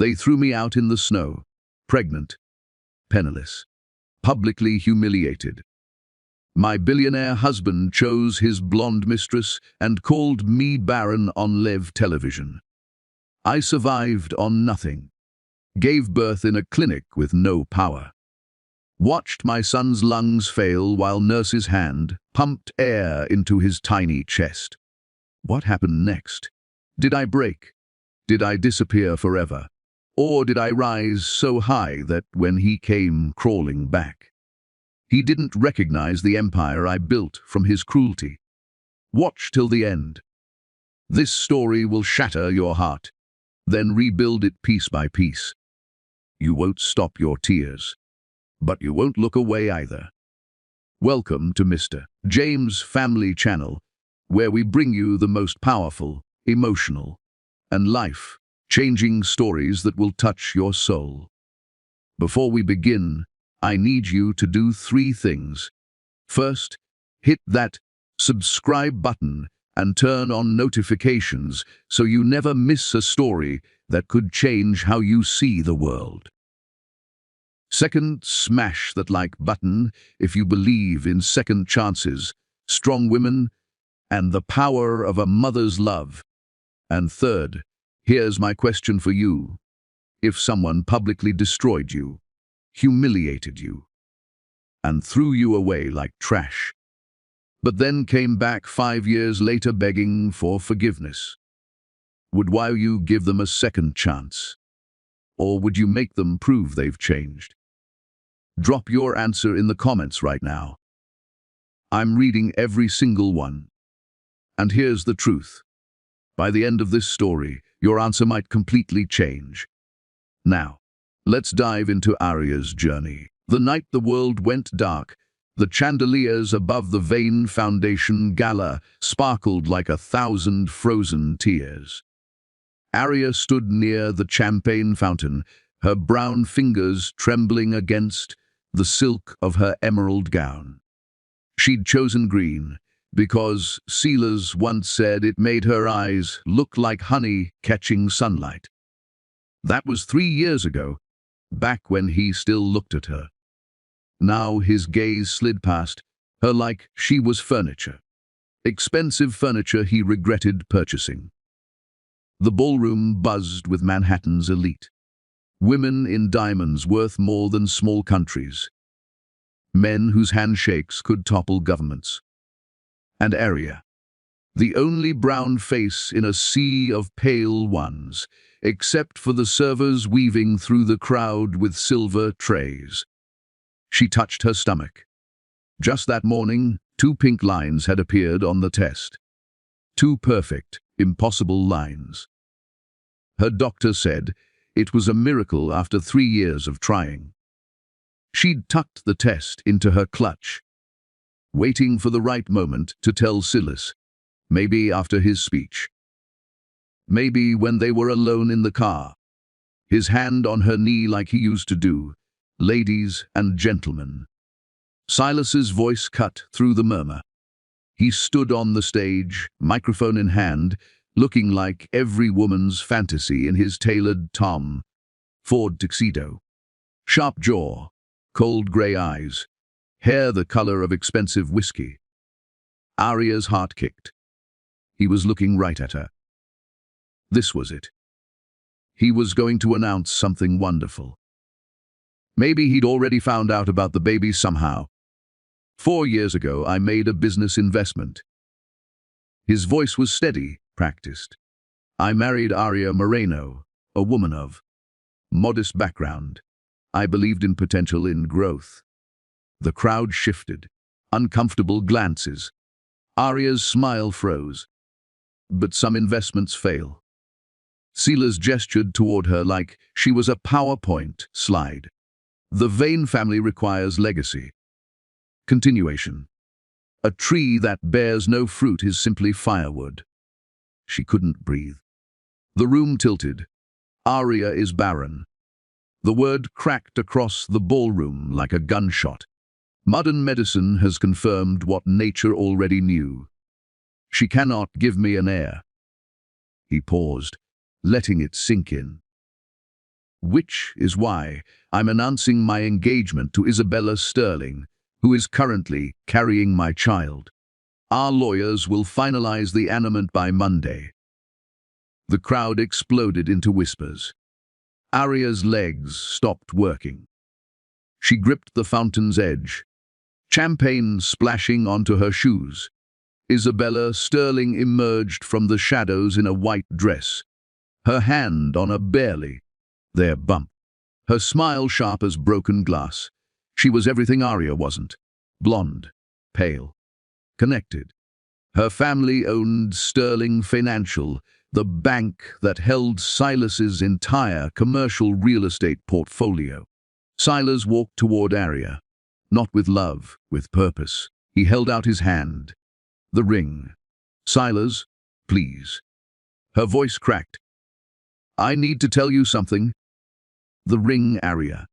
They threw me out in the snow, pregnant, penniless, publicly humiliated. My billionaire husband chose his blonde mistress and called me Barren on live television. I survived on nothing, gave birth in a clinic with no power, watched my son's lungs fail while nurse's hand pumped air into his tiny chest. What happened next? Did I break? Did I disappear forever? Or did I rise so high that when he came crawling back, he didn't recognize the empire I built from his cruelty? Watch till the end. This story will shatter your heart, then rebuild it piece by piece. You won't stop your tears, but you won't look away either. Welcome to Mr. James' Family Channel, where we bring you the most powerful, emotional, and life-changing stories that will touch your soul. Before we begin, I need you to do 3 things. First, hit that subscribe button and turn on notifications so you never miss a story that could change how you see the world. Second, smash that like button if you believe in second chances, strong women, and the power of a mother's love. And third, here's my question for you. If someone publicly destroyed you, humiliated you, and threw you away like trash, but then came back 5 years later begging for forgiveness, would you give them a second chance? Or would you make them prove they've changed? Drop your answer in the comments right now. I'm reading every single one. And here's the truth. By the end of this story, your answer might completely change. Now, let's dive into Arya's journey. The night the world went dark, the chandeliers above the Vane Foundation gala sparkled like 1,000 frozen tears. Arya stood near the champagne fountain, her brown fingers trembling against the silk of her emerald gown. She'd chosen green because Silas once said it made her eyes look like honey catching sunlight. That was 3 years ago, back when he still looked at her. Now his gaze slid past her like she was furniture. Expensive furniture he regretted purchasing. The ballroom buzzed with Manhattan's elite. Women in diamonds worth more than small countries. Men whose handshakes could topple governments. And Arya, the only brown face in a sea of pale ones, except for the servers weaving through the crowd with silver trays. She touched her stomach. Just that morning, 2 pink lines had appeared on the test. 2 perfect, impossible lines. Her doctor said it was a miracle after 3 years of trying. She'd tucked the test into her clutch, waiting for the right moment to tell Silas, maybe after his speech. Maybe when they were alone in the car, his hand on her knee like he used to do. Ladies and gentlemen. Silas's voice cut through the murmur. He stood on the stage, microphone in hand, looking like every woman's fantasy in his tailored Tom Ford tuxedo. Sharp jaw, cold grey eyes, hair the color of expensive whiskey. Arya's heart kicked. He was looking right at her. This was it. He was going to announce something wonderful. Maybe he'd already found out about the baby somehow. 4 years ago, I made a business investment. His voice was steady, practiced. I married Arya Moreno, a woman of modest background. I believed in potential, in growth. The crowd shifted. Uncomfortable glances. Arya's smile froze. But some investments fail. Silas gestured toward her like she was a PowerPoint slide. The Vane family requires legacy. Continuation. A tree that bears no fruit is simply firewood. She couldn't breathe. The room tilted. Arya is barren. The word cracked across the ballroom like a gunshot. Modern medicine has confirmed what nature already knew. She cannot give me an heir. He paused, letting it sink in. which is why I'm announcing my engagement to Isabella Sterling, who is currently carrying my child. Our lawyers will finalize the annulment by Monday." The crowd exploded into whispers. Arya's legs stopped working. She gripped the fountain's edge, champagne splashing onto her shoes. Isabella Sterling emerged from the shadows in a white dress, her hand on a barely there bump, her smile sharp as broken glass. She was everything Arya wasn't: blonde, pale, connected. Her family owned Sterling Financial, the bank that held Silas's entire commercial real estate portfolio. Silas walked toward Arya, not with love, with purpose. He held out his hand. "The ring. Silas, please." Her voice cracked. "I need to tell you something." "The ring, Arya."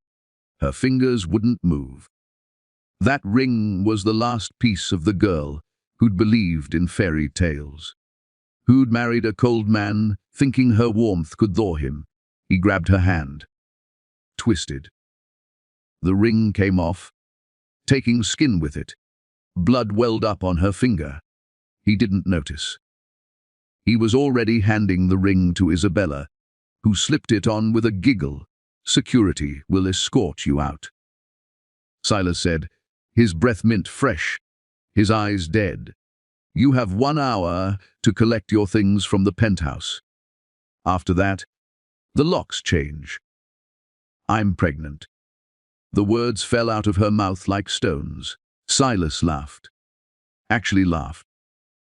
Her fingers wouldn't move. That ring was the last piece of the girl who'd believed in fairy tales, who'd married a cold man, thinking her warmth could thaw him. He grabbed her hand, twisted. The ring came off, taking skin with it. Blood welled up on her finger. He didn't notice. He was already handing the ring to Isabella, who slipped it on with a giggle. "Security will escort you out," Silas said, his breath mint fresh, his eyes dead. "You have 1 hour to collect your things from the penthouse. After that, the locks change." "I'm pregnant." The words fell out of her mouth like stones. Silas laughed. Actually laughed.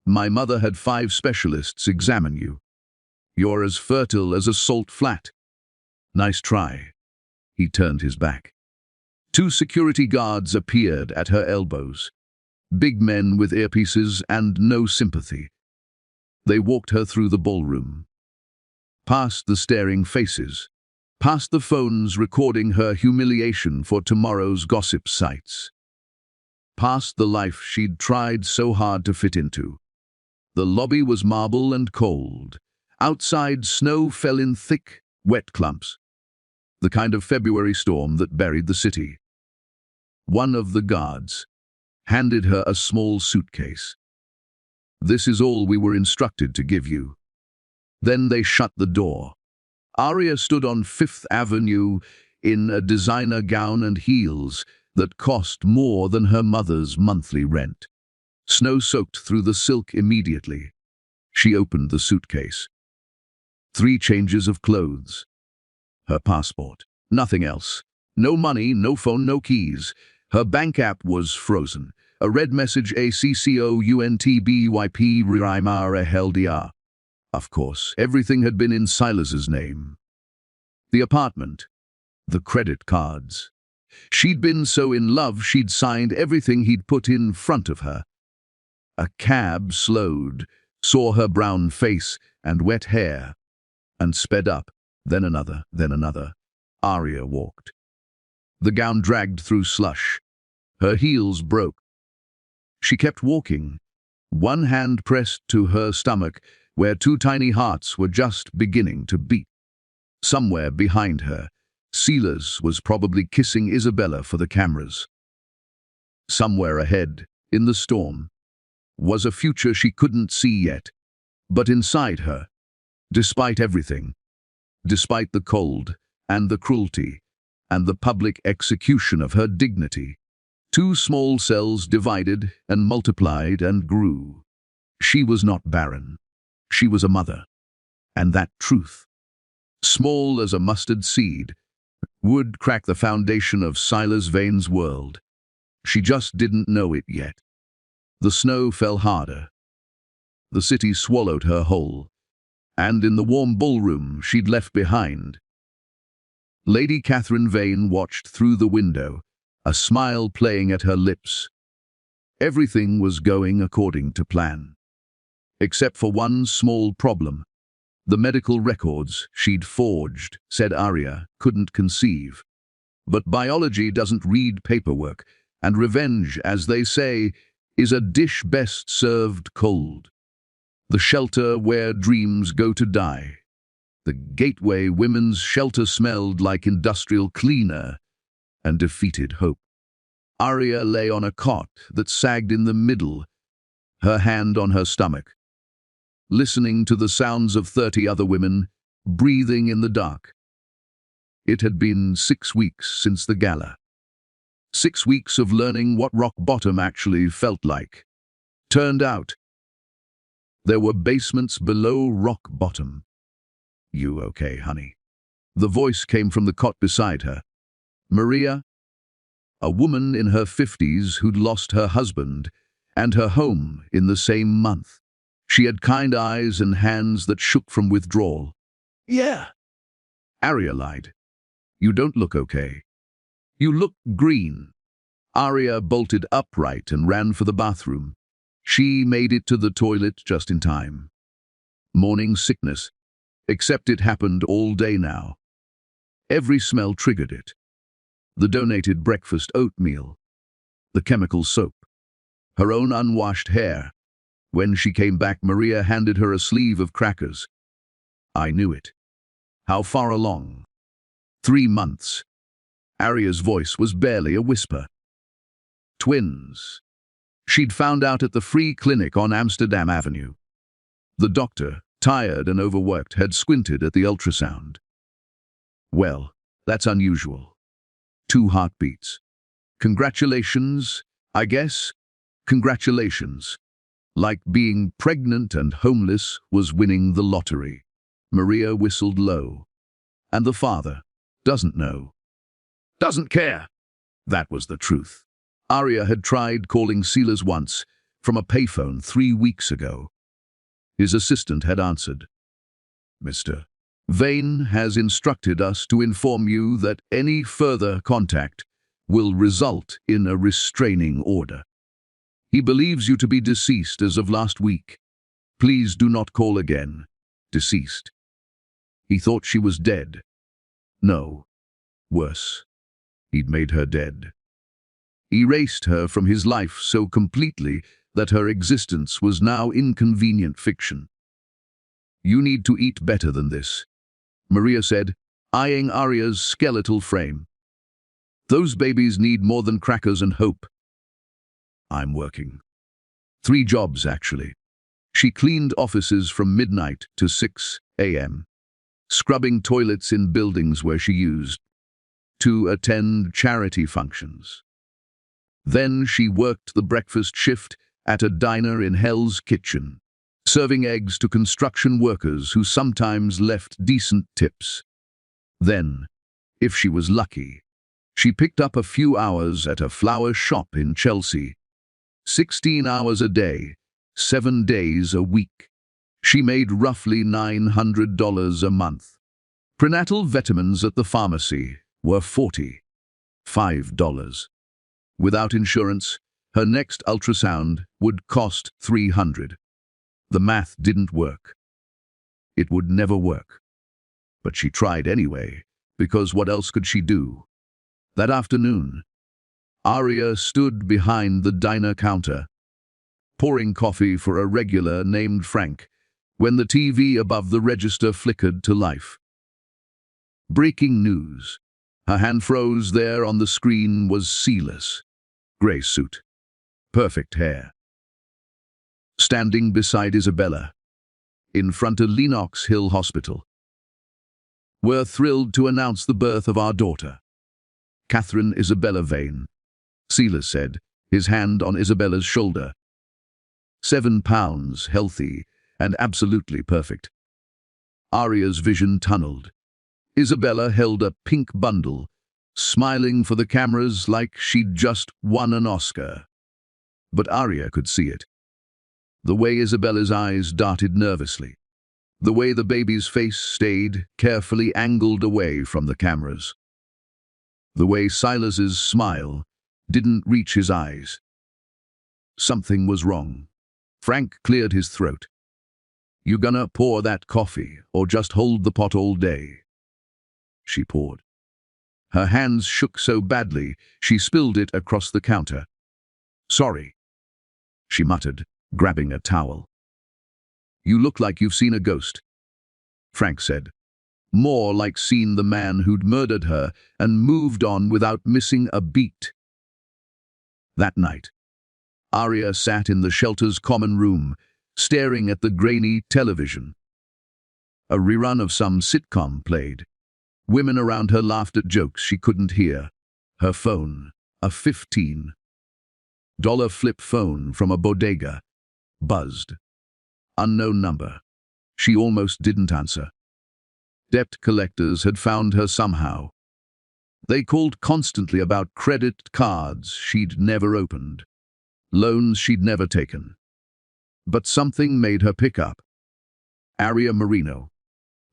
"My mother had 5 specialists examine you. You're as fertile as a salt flat." "Nice try." He turned his back. 2 security guards appeared at her elbows. Big men with earpieces and no sympathy. They walked her through the ballroom, past the staring faces, past the phones recording her humiliation for tomorrow's gossip sites, past the life she'd tried so hard to fit into. The lobby was marble and cold. Outside, snow fell in thick, wet clumps, the kind of February storm that buried the city. One of the guards handed her a small suitcase. "This is all we were instructed to give you." Then they shut the door. Arya stood on 5th Avenue in a designer gown and heels that cost more than her mother's monthly rent. Snow soaked through the silk immediately. She opened the suitcase. 3 changes of clothes. Her passport. Nothing else. No money, no phone, no keys. Her bank app was frozen. A red message: ACCOUNTBYP RIMARA HELDIA. Of course, everything had been in Silas's name. The apartment. The credit cards. She'd been so in love she'd signed everything he'd put in front of her. A cab slowed, saw her brown face and wet hair, and sped up, then another, then another. Arya walked. The gown dragged through slush. Her heels broke. She kept walking, one hand pressed to her stomach, where 2 tiny hearts were just beginning to beat. Somewhere behind her, Silas was probably kissing Isabella for the cameras. Somewhere ahead, in the storm, was a future she couldn't see yet. But inside her, despite everything, despite the cold and the cruelty and the public execution of her dignity, 2 small cells divided and multiplied and grew. She was not barren. She was a mother. And that truth, small as a mustard seed, would crack the foundation of Silas Vane's world. She just didn't know it yet. The snow fell harder. The city swallowed her whole. And in the warm ballroom she'd left behind, Lady Catherine Vane watched through the window, a smile playing at her lips. Everything was going according to plan. Except for one small problem. The medical records she'd forged, said Arya, couldn't conceive. But biology doesn't read paperwork, and revenge, as they say, is a dish best served cold. The shelter where dreams go to die. The Gateway Women's Shelter smelled like industrial cleaner and defeated hope. Aria lay on a cot that sagged in the middle, her hand on her stomach, listening to the sounds of 30 other women breathing in the dark. It had been 6 weeks since the gala. 6 weeks of learning what rock bottom actually felt like. Turned out, there were basements below rock bottom. "You okay, honey?" The voice came from the cot beside her. Maria, a woman in her 50s who'd lost her husband and her home in the same month. She had kind eyes and hands that shook from withdrawal. "Yeah," Aria lied. "You don't look okay. You look green." Aria bolted upright and ran for the bathroom. She made it to the toilet just in time. Morning sickness, except it happened all day now. Every smell triggered it. The donated breakfast oatmeal, the chemical soap, her own unwashed hair. When she came back, Maria handed her a sleeve of crackers. "I knew it." "How far along?" 3 months. Aria's voice was barely a whisper. "Twins." She'd found out at the free clinic on Amsterdam Avenue. The doctor, tired and overworked, had squinted at the ultrasound. "Well, that's unusual. 2 heartbeats. Congratulations, I guess. Congratulations." Like being pregnant and homeless was winning the lottery. Maria whistled low. "And the father doesn't know. Doesn't care." That was the truth. Aria had tried calling Silas once, from a payphone 3 weeks ago. His assistant had answered. "Mr. Vane has instructed us to inform you that any further contact will result in a restraining order. He believes you to be deceased as of last week. Please do not call again. Deceased." He thought she was dead. No, worse. He'd made her dead. Erased her from his life so completely that her existence was now inconvenient fiction. "You need to eat better than this," Maria said, eyeing Aria's skeletal frame. "Those babies need more than crackers and hope." "I'm working. 3 jobs, actually." She cleaned offices from midnight to 6 a.m., scrubbing toilets in buildings where she used to attend charity functions. Then she worked the breakfast shift at a diner in Hell's Kitchen, serving eggs to construction workers who sometimes left decent tips. Then, if she was lucky, she picked up a few hours at a flower shop in Chelsea. 16 hours a day, 7 days a week. She made roughly $900 a month. Prenatal vitamins at the pharmacy were $45. Without insurance, her next ultrasound would cost $300. The math didn't work. It would never work. But she tried anyway, because what else could she do? That afternoon, Aria stood behind the diner counter, pouring coffee for a regular named Frank, when the TV above the register flickered to life. Breaking news. Her hand froze. There on the screen was Silas. Grey suit. Perfect hair. Standing beside Isabella, in front of Lenox Hill Hospital. "We're thrilled to announce the birth of our daughter, Catherine Isabella Vane," Silas said, his hand on Isabella's shoulder. 7 pounds, healthy, and absolutely perfect. Aria's vision tunneled. Isabella held a pink bundle, smiling for the cameras like she'd just won an Oscar. But Aria could see it. The way Isabella's eyes darted nervously. The way the baby's face stayed carefully angled away from the cameras. The way Silas's smile didn't reach his eyes. Something was wrong. Frank cleared his throat. "You gonna pour that coffee, or just hold the pot all day?" She poured. Her hands shook so badly, she spilled it across the counter. "Sorry," she muttered, grabbing a towel. "You look like you've seen a ghost," Frank said. more like seeing the man who'd murdered her and moved on without missing a beat. That night, Arya sat in the shelter's common room, staring at the grainy television. A rerun of some sitcom played. Women around her laughed at jokes she couldn't hear. Her phone, a $15 flip phone from a bodega, buzzed. Unknown number. She almost didn't answer. Debt collectors had found her somehow. They called constantly about credit cards she'd never opened, loans she'd never taken. But something made her pick up. Arya Marino.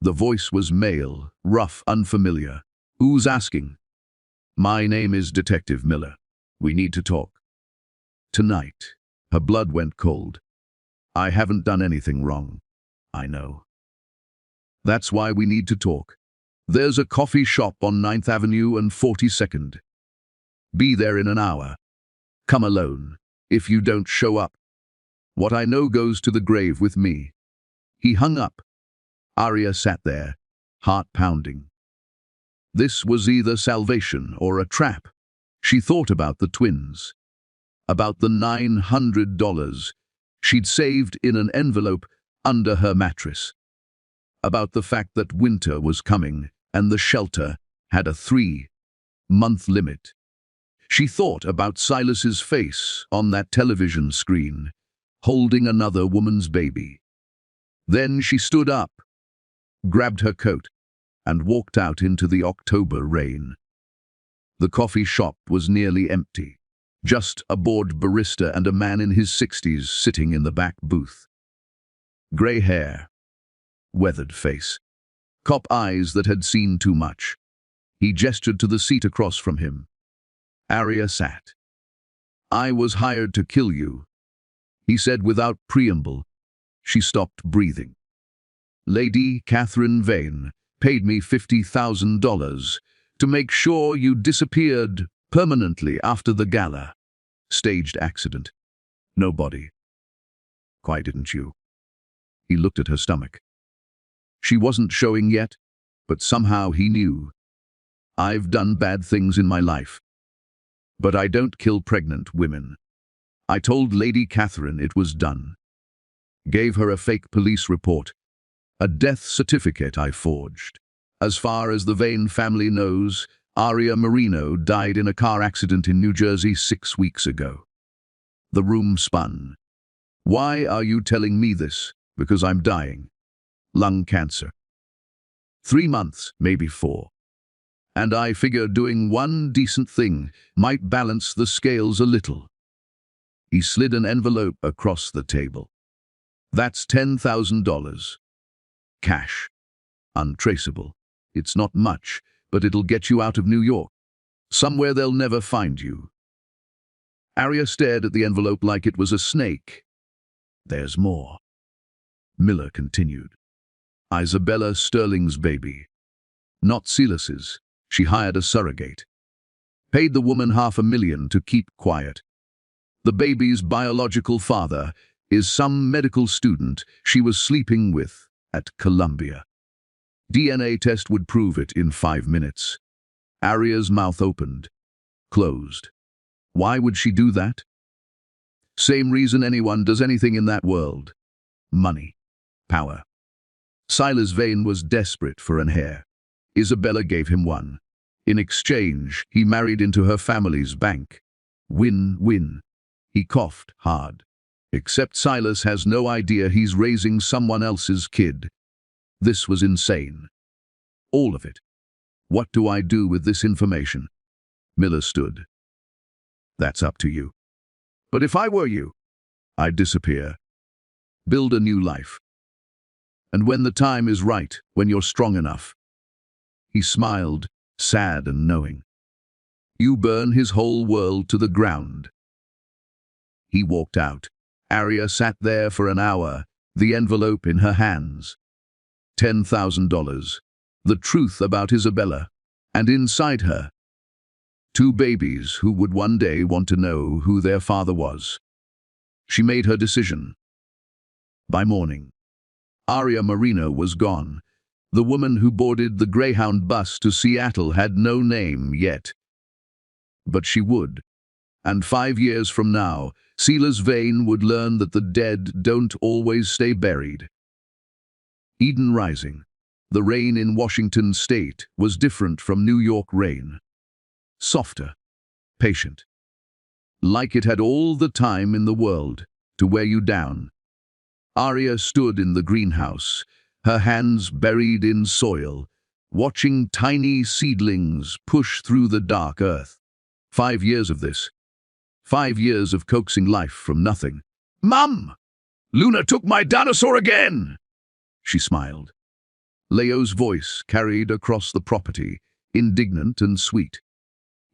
The voice was male, rough, unfamiliar. Who's asking? My name is Detective Miller. We need to talk. Tonight. Her blood went cold. I haven't done anything wrong. I know. That's why we need to talk. There's a coffee shop on 9th Avenue and 42nd. Be there in an hour. Come alone. If you don't show up, what I know goes to the grave with me. He hung up. Arya sat there, heart pounding. This was either salvation or a trap. She thought about the twins, about the $900 she'd saved in an envelope under her mattress, about the fact that winter was coming and the shelter had a 3-month limit. She thought about Silas's face on that television screen, holding another woman's baby. Then she stood up, grabbed her coat, and walked out into the October rain. The coffee shop was nearly empty. Just a bored barista and a man in his 60s sitting in the back booth. Grey hair, weathered face, cop eyes that had seen too much. He gestured to the seat across from him. Arya sat. I was hired to kill you, he said without preamble. She stopped breathing. Lady Catherine Vane paid me $50,000 to make sure you disappeared permanently after the gala. Staged accident. No body. Why didn't you? He looked at her stomach. She wasn't showing yet, but somehow he knew. I've done bad things in my life, but I don't kill pregnant women. I told Lady Catherine it was done. Gave her a fake police report, a death certificate I forged. As far as the Vane family knows, Arya Marino died in a car accident in New Jersey 6 weeks ago. The room spun. Why are you telling me this? Because I'm dying. Lung cancer. 3 months, maybe 4. And I figure doing one decent thing might balance the scales a little. He slid an envelope across the table. That's $10,000. Cash. Untraceable. It's not much, but it'll get you out of New York. Somewhere they'll never find you. Arya stared at the envelope like it was a snake. There's more. Miller continued. Isabella Sterling's baby. Not Silas's. She hired a surrogate. Paid the woman $500,000 to keep quiet. The baby's biological father is some medical student she was sleeping with at Columbia. DNA test would prove it in 5 minutes. Arya's mouth opened, closed. Why would she do that? Same reason anyone does anything in that world. Money. Power. Silas Vane was desperate for an heir. Isabella gave him one. In exchange, he married into her family's bank. Win-win. He coughed hard. Except Silas has no idea he's raising someone else's kid. This was insane. All of it. What do I do with this information? Miller stood. That's up to you. But if I were you, I'd disappear. Build a new life. And when the time is right, when you're strong enough. He smiled, sad and knowing. You burn his whole world to the ground. He walked out. Arya sat there for an hour, the envelope in her hands. $10,000. The truth about Isabella. And inside her, 2 babies who would one day want to know who their father was. She made her decision. By morning, Arya Marino was gone, The woman who boarded the Greyhound bus to Seattle had no name yet. But she would. And 5 years from now, Silas Vane would learn that the dead don't always stay buried. Eden Rising. The rain in Washington state was different from New York rain. Softer, patient. Like it had all the time in the world to wear you down. Arya stood in the greenhouse, her hands buried in soil, watching tiny seedlings push through the dark earth. 5 years of this. 5 years of coaxing life from nothing. "Mum! Luna took my dinosaur again!" She smiled. Leo's voice carried across the property, indignant and sweet.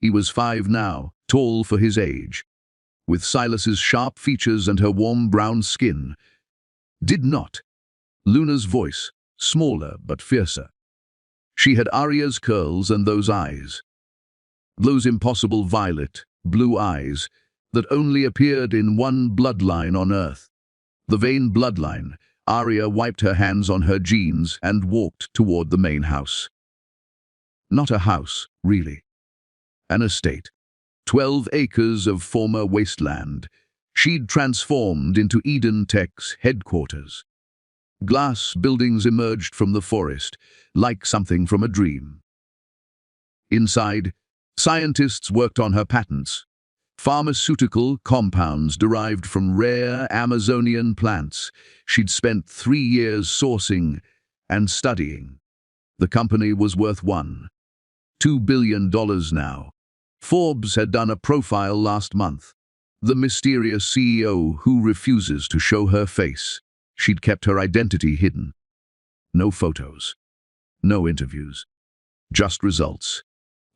He was 5 now, tall for his age, with Silas's sharp features and her warm brown skin. Did not. Luna's voice, smaller but fiercer. She had Arya's curls and those eyes. Those impossible violet, blue eyes that only appeared in one bloodline on Earth. The Vane bloodline. Arya wiped her hands on her jeans and walked toward the main house. Not a house, really. An estate. 12 acres of former wasteland. She'd transformed into Eden Tech's headquarters. Glass buildings emerged from the forest, like something from a dream. Inside, scientists worked on her patents. Pharmaceutical compounds derived from rare Amazonian plants she'd spent 3 years sourcing and studying. The company was worth $2 billion now. Forbes had done a profile last month. The mysterious CEO who refuses to show her face. She'd kept her identity hidden. No photos. No interviews. Just results.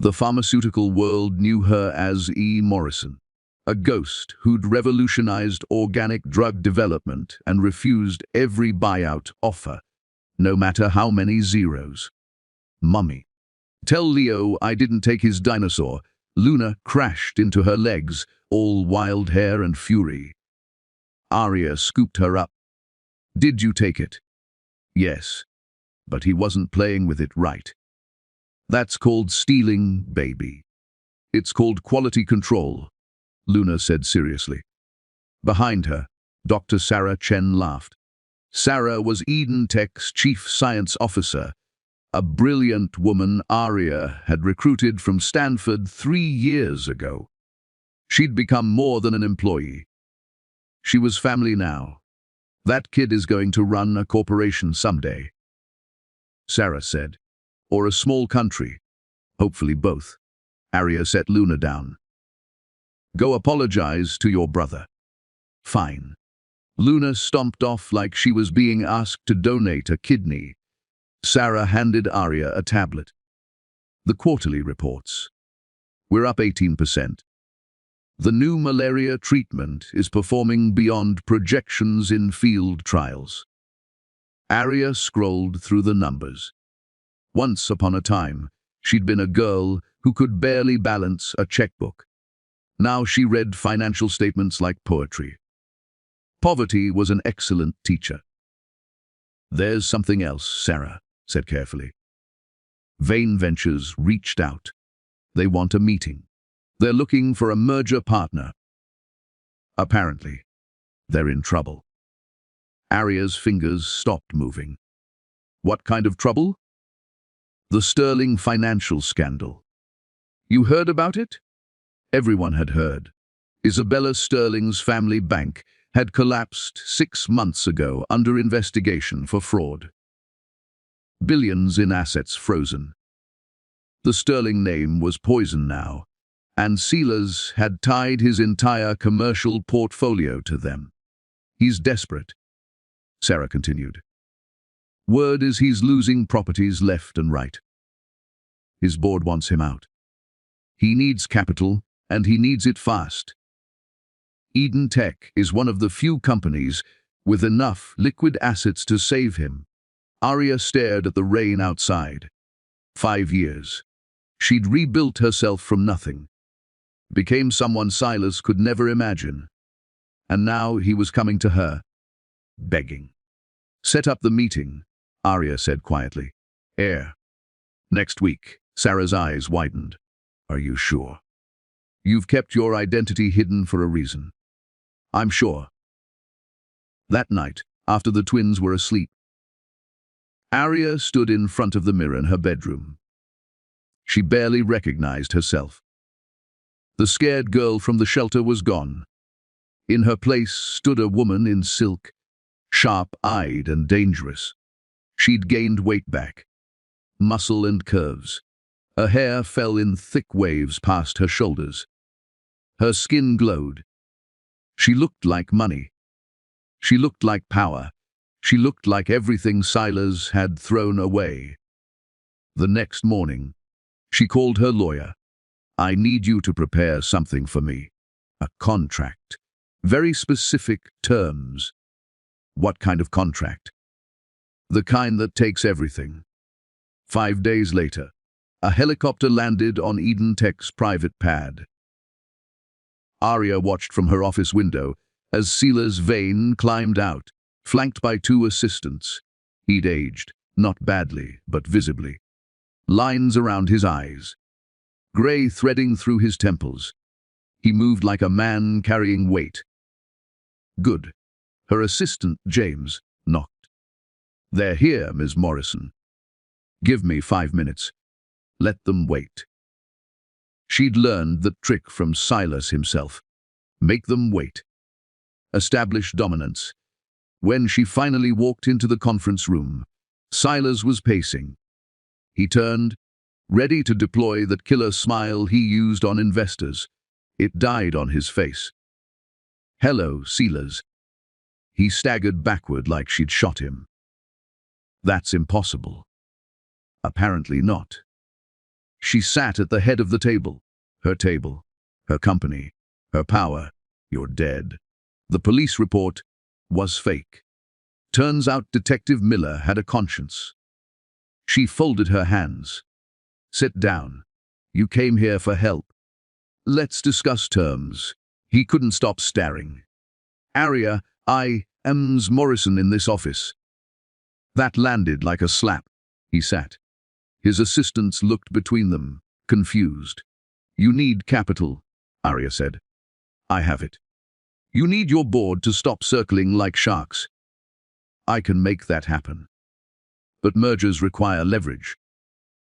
The pharmaceutical world knew her as E. Morrison, a ghost who'd revolutionized organic drug development and refused every buyout offer, no matter how many zeros. "Mummy, tell Leo I didn't take his dinosaur." Luna crashed into her legs, all wild hair and fury. Arya scooped her up. "Did you take it?" "Yes, but he wasn't playing with it right." "That's called stealing, baby. It's called quality control," Luna said seriously. Behind her, Dr. Sarah Chen laughed. Sarah was Eden Tech's chief science officer, a brilliant woman Arya had recruited from Stanford 3 years ago. She'd become more than an employee. She was family now. "That kid is going to run a corporation someday," Sarah said. "Or a small country. Hopefully both." Arya set Luna down. "Go apologize to your brother." "Fine." Luna stomped off like she was being asked to donate a kidney. Sarah handed Arya a tablet. "The quarterly reports. We're up 18%. The new malaria treatment is performing beyond projections in field trials." Arya scrolled through the numbers. Once upon a time, she'd been a girl who could barely balance a checkbook. Now she read financial statements like poetry. Poverty was an excellent teacher. "There's something else," Sarah said carefully. Vane Ventures reached out. They want a meeting. They're looking for a merger partner. Apparently, they're in trouble. Arya's fingers stopped moving. What kind of trouble? The Sterling financial scandal. You heard about it? Everyone had heard. Isabella Sterling's family bank had collapsed 6 months ago under investigation for fraud. Billions in assets frozen. The Sterling name was poison now, and Silas had tied his entire commercial portfolio to them. "He's desperate," Sarah continued. "Word is he's losing properties left and right. His board wants him out. He needs capital, and he needs it fast. Eden Tech is one of the few companies with enough liquid assets to save him." Arya stared at the rain outside. 5 years. She'd rebuilt herself from nothing. Became someone Silas could never imagine. And now he was coming to her, begging. "Set up the meeting," Arya said quietly. Heir. Next week, Sarah's eyes widened. Are you sure? You've kept your identity hidden for a reason. I'm sure. That night, after the twins were asleep, Arya stood in front of the mirror in her bedroom. She barely recognized herself. The scared girl from the shelter was gone. In her place stood a woman in silk, sharp-eyed and dangerous. She'd gained weight back, muscle and curves. Her hair fell in thick waves past her shoulders. Her skin glowed. She looked like money. She looked like power. She looked like everything Silas had thrown away. The next morning, she called her lawyer. I need you to prepare something for me. A contract. Very specific terms. What kind of contract? The kind that takes everything. 5 days later, a helicopter landed on Eden Tech's private pad. Arya watched from her office window as Silas Vane climbed out, flanked by 2 assistants. He'd aged, not badly, but visibly. Lines around his eyes, grey threading through his temples. He moved like a man carrying weight. Good. Her assistant, James, knocked. They're here, Ms. Morrison. Give me 5 minutes. Let them wait. She'd learned the trick from Silas himself. Make them wait. Establish dominance. When she finally walked into the conference room, Silas was pacing. He turned, ready to deploy that killer smile he used on investors. It died on his face. Hello, Silas. He staggered backward like she'd shot him. That's impossible. Apparently not. She sat at the head of the table. Her table, her company, her power. You're dead. The police report was fake. Turns out Detective Miller had a conscience. She folded her hands. Sit down. You came here for help. Let's discuss terms. He couldn't stop staring. Arya, I am Ms. Morrison in this office. That landed like a slap. He sat. His assistants looked between them, confused. You need capital, Arya said. I have it. You need your board to stop circling like sharks. I can make that happen. But mergers require leverage.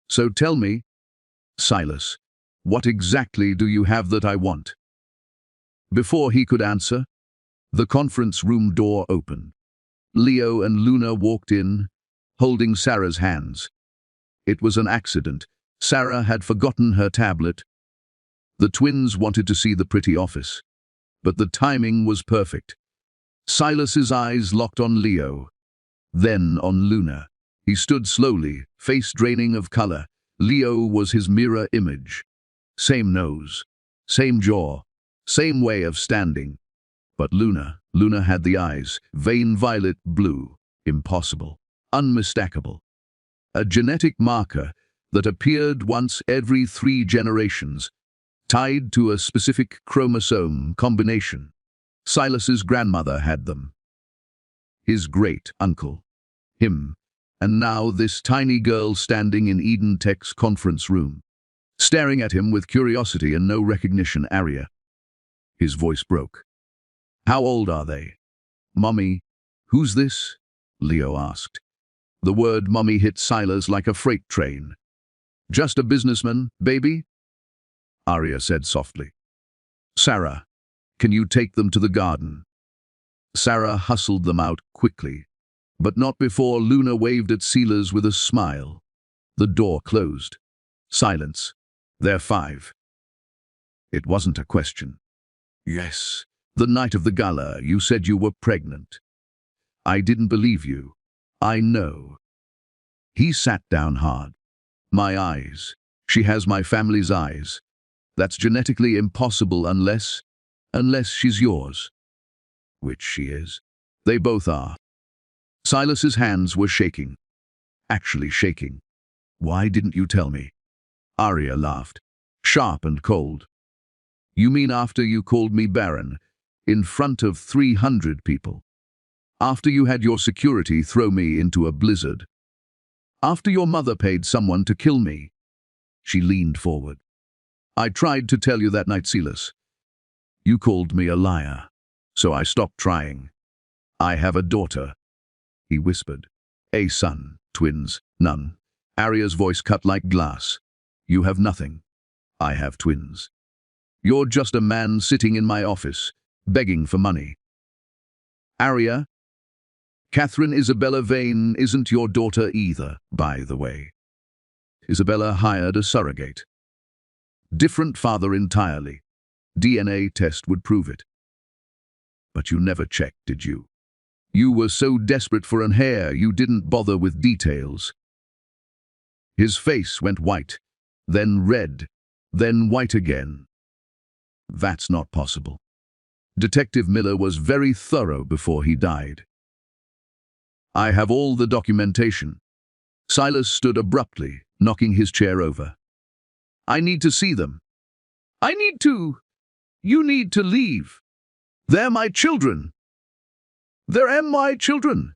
So tell me, Silas, what exactly do you have that I want? Before he could answer, the conference room door opened. Leo and Luna walked in, holding Sarah's hands. It was an accident. Sarah had forgotten her tablet. The twins wanted to see the pretty office, but the timing was perfect. Silas's eyes locked on Leo, then on Luna. He stood slowly, face draining of color. Leo was his mirror image. Same nose, same jaw, same way of standing. But Luna had the eyes, vein violet blue, impossible, unmistakable. A genetic marker that appeared once every 3 generations, tied to a specific chromosome combination. Silas's grandmother had them. His great-uncle. Him. And now this tiny girl standing in Eden Tech's conference room, staring at him with curiosity and no recognition. Arya. His voice broke. How old are they? Mommy. Who's this? Leo asked. The word mommy hit Silas like a freight train. Just a businessman, baby? Arya said softly. Sarah, can you take them to the garden? Sarah hustled them out quickly, but not before Luna waved at Silas with a smile. The door closed. Silence. They're 5. It wasn't a question. Yes, the night of the gala, you said you were pregnant. I didn't believe you. I know. He sat down hard. My eyes. She has my family's eyes. That's genetically impossible unless she's yours. Which she is. They both are. Silas's hands were shaking. Actually shaking. Why didn't you tell me? Arya laughed, sharp and cold. You mean after you called me Barren, in front of 300 people? After you had your security throw me into a blizzard? After your mother paid someone to kill me. She leaned forward. I tried to tell you that night, Silas. You called me a liar, so I stopped trying. I have a daughter, he whispered. A son, twins, none. Arya's voice cut like glass. You have nothing. I have twins. You're just a man sitting in my office, begging for money. Arya, Catherine Isabella Vane isn't your daughter either, by the way. Isabella hired a surrogate. Different father entirely. DNA test would prove it. But you never checked, did you? You were so desperate for an heir you didn't bother with details. His face went white, then red, then white again. That's not possible. Detective Miller was very thorough before he died. I have all the documentation. Silas stood abruptly, knocking his chair over. I need to see them. I need to. You need to leave. They're my children. They're my children.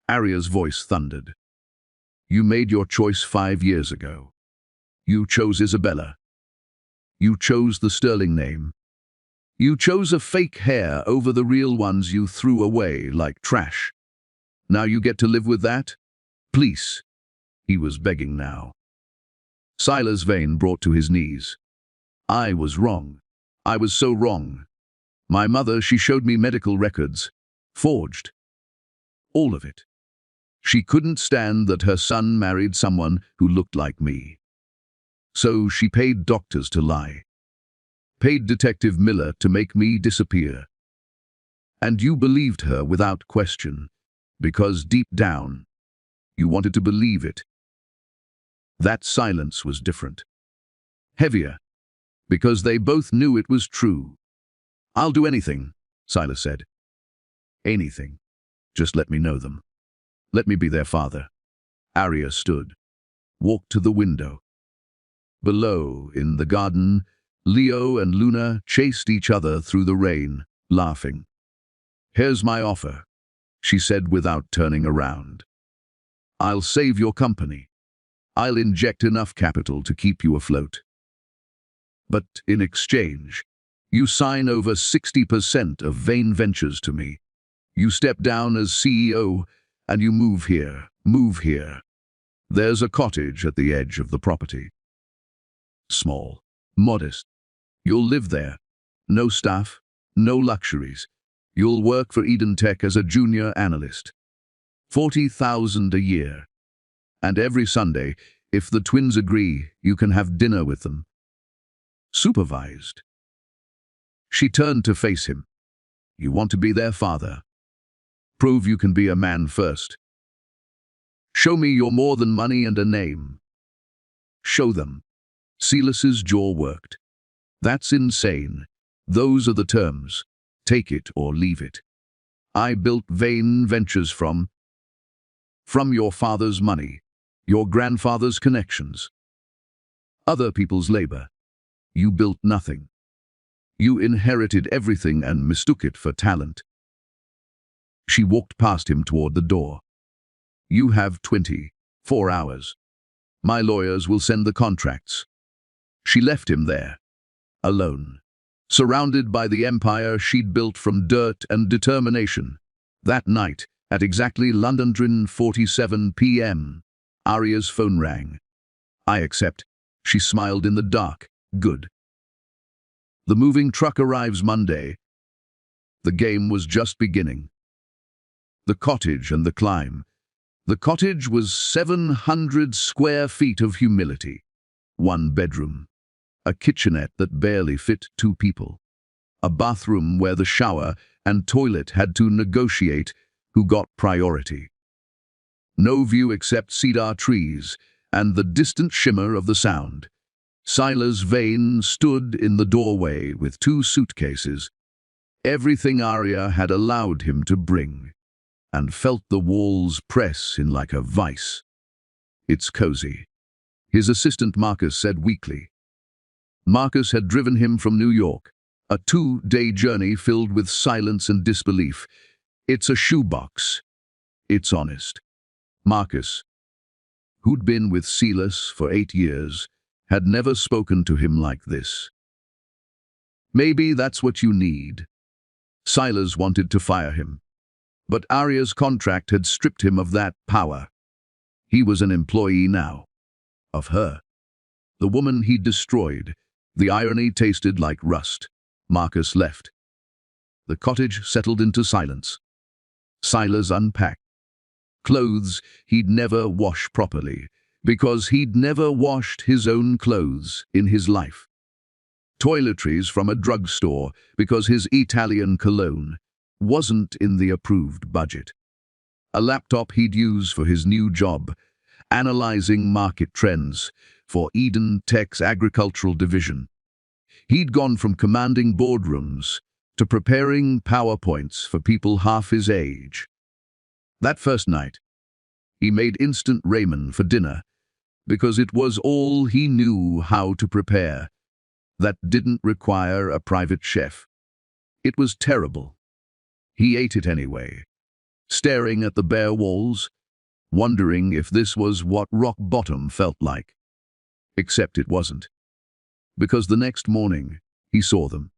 Arya's voice thundered. You made your choice 5 years ago. You chose Isabella. You chose the Sterling name. You chose a fake hair over the real ones you threw away like trash. Now you get to live with that? Please. He was begging now. Silas Vane brought to his knees. I was wrong. I was so wrong. My mother, she showed me medical records. Forged. All of it. She couldn't stand that her son married someone who looked like me. So she paid doctors to lie. Paid Detective Miller to make me disappear. And you believed her without question, because deep down, you wanted to believe it. That silence was different. Heavier, because they both knew it was true. I'll do anything, Silas said. Anything. Just let me know them. Let me be their father. Arya stood, walked to the window. Below, in the garden, Leo and Luna chased each other through the rain, laughing. Here's my offer, she said without turning around. I'll save your company. I'll inject enough capital to keep you afloat. But in exchange, you sign over 60% of Vane Ventures to me. You step down as CEO, and you move here, move here. There's a cottage at the edge of the property. Small, modest. You'll live there. No staff, no luxuries. You'll work for Eden Tech as a junior analyst. 40,000 a year. And every Sunday, if the twins agree, you can have dinner with them. Supervised. She turned to face him. You want to be their father. Prove you can be a man first. Show me you're more than money and a name. Show them. Silas's jaw worked. That's insane. Those are the terms. Take it or leave it. I built Vane Ventures from your father's money, your grandfather's connections, other people's labor. You built nothing. You inherited everything and mistook it for talent. She walked past him toward the door. You have 24 hours. My lawyers will send the contracts. She left him there, alone, surrounded by the empire she'd built from dirt and determination. That night, at exactly 11:47 p.m., Arya's phone rang. I accept. She smiled in the dark. Good. The moving truck arrives Monday. The game was just beginning. The cottage and the climb. The cottage was 700 square feet of humility. 1 bedroom. A kitchenette that barely fit 2 people. A bathroom where the shower and toilet had to negotiate who got priority. No view except cedar trees and the distant shimmer of the Sound. Silas Vane stood in the doorway with 2 suitcases, everything Arya had allowed him to bring, and felt the walls press in like a vice. It's cozy, his assistant Marcus said weakly. Marcus had driven him from New York, a 2-day journey filled with silence and disbelief. It's a shoebox. It's honest. Marcus. who'd been with Silas for 8 years, had never spoken to him like this. Maybe that's what you need. Silas wanted to fire him, but Arya's contract had stripped him of that power. He was an employee now. Of her. The woman he'd destroyed. The irony tasted like rust. Marcus left. The cottage settled into silence. Silas unpacked. Clothes he'd never wash properly, because he'd never washed his own clothes in his life. Toiletries from a drugstore, because his Italian cologne wasn't in the approved budget. A laptop he'd use for his new job, analyzing market trends for Eden Tech's agricultural division. He'd gone from commanding boardrooms to preparing PowerPoints for people half his age. That first night, he made instant ramen for dinner because it was all he knew how to prepare. That didn't require a private chef. It was terrible. He ate it anyway, staring at the bare walls, wondering if this was what rock bottom felt like. Except it wasn't. Because the next morning, he saw them.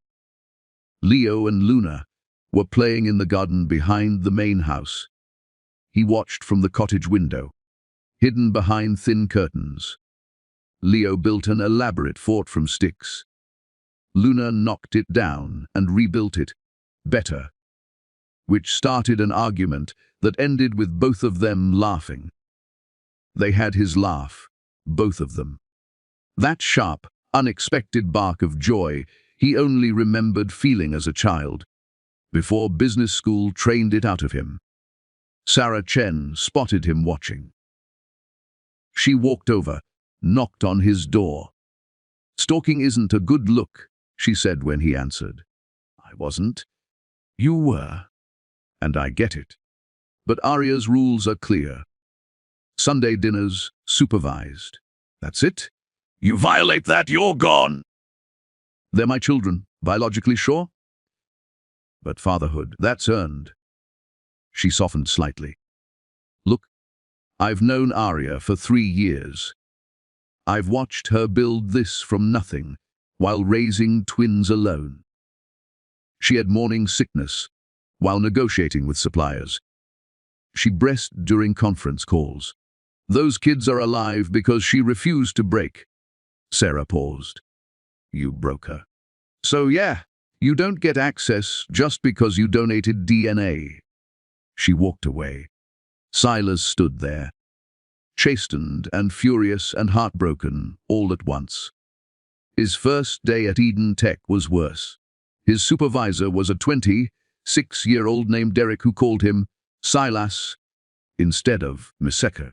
Leo and Luna were playing in the garden behind the main house. He watched from the cottage window, hidden behind thin curtains. Leo built an elaborate fort from sticks. Luna knocked it down and rebuilt it, better, which started an argument that ended with both of them laughing. They had his laugh, both of them. That sharp, unexpected bark of joy he only remembered feeling as a child, before business school trained it out of him. Sarah Chen spotted him watching. She walked over, knocked on his door. "Stalking isn't a good look," she said when he answered. "I wasn't. You were. And I get it. But Arya's rules are clear. Sunday dinners, supervised. That's it. You violate that, you're gone." "They're my children, biologically sure. But fatherhood, that's earned." She softened slightly. "Look, I've known Arya for 3 years. I've watched her build this from nothing while raising twins alone. She had morning sickness while negotiating with suppliers. She breastfed during conference calls. Those kids are alive because she refused to break." Sarah paused. "You broke her. So yeah, you don't get access just because you donated DNA." She walked away. Silas stood there, chastened and furious and heartbroken all at once. His first day at Eden Tech was worse. His supervisor was a 26-year-old named Derek who called him Silas instead of Miseka.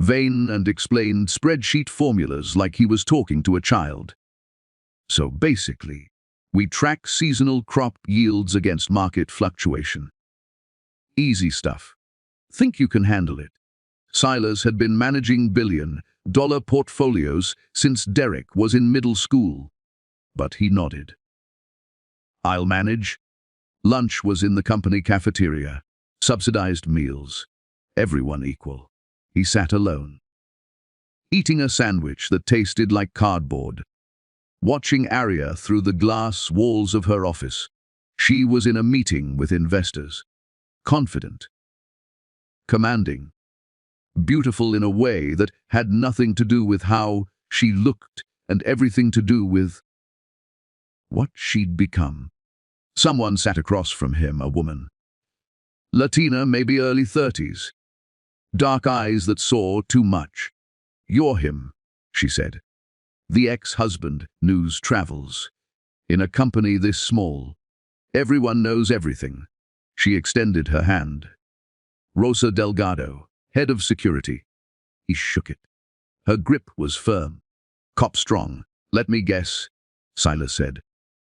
Vain and explained spreadsheet formulas like he was talking to a child. "So basically, we track seasonal crop yields against market fluctuation. Easy stuff. Think you can handle it." Silas had been managing billion-dollar portfolios since Derek was in middle school, but he nodded. "I'll manage." Lunch was in the company cafeteria, subsidized meals, everyone equal. He sat alone, eating a sandwich that tasted like cardboard, watching Arya through the glass walls of her office. She was in a meeting with investors, confident, commanding, beautiful in a way that had nothing to do with how she looked and everything to do with what she'd become. Someone sat across from him, a woman. Latina, maybe early 30s. Dark eyes that saw too much. "You're him," she said. "The ex-husband, news travels. In a company this small, everyone knows everything." She extended her hand. "Rosa Delgado, head of security." He shook it. Her grip was firm. "Cop strong. Let me guess," Silas said.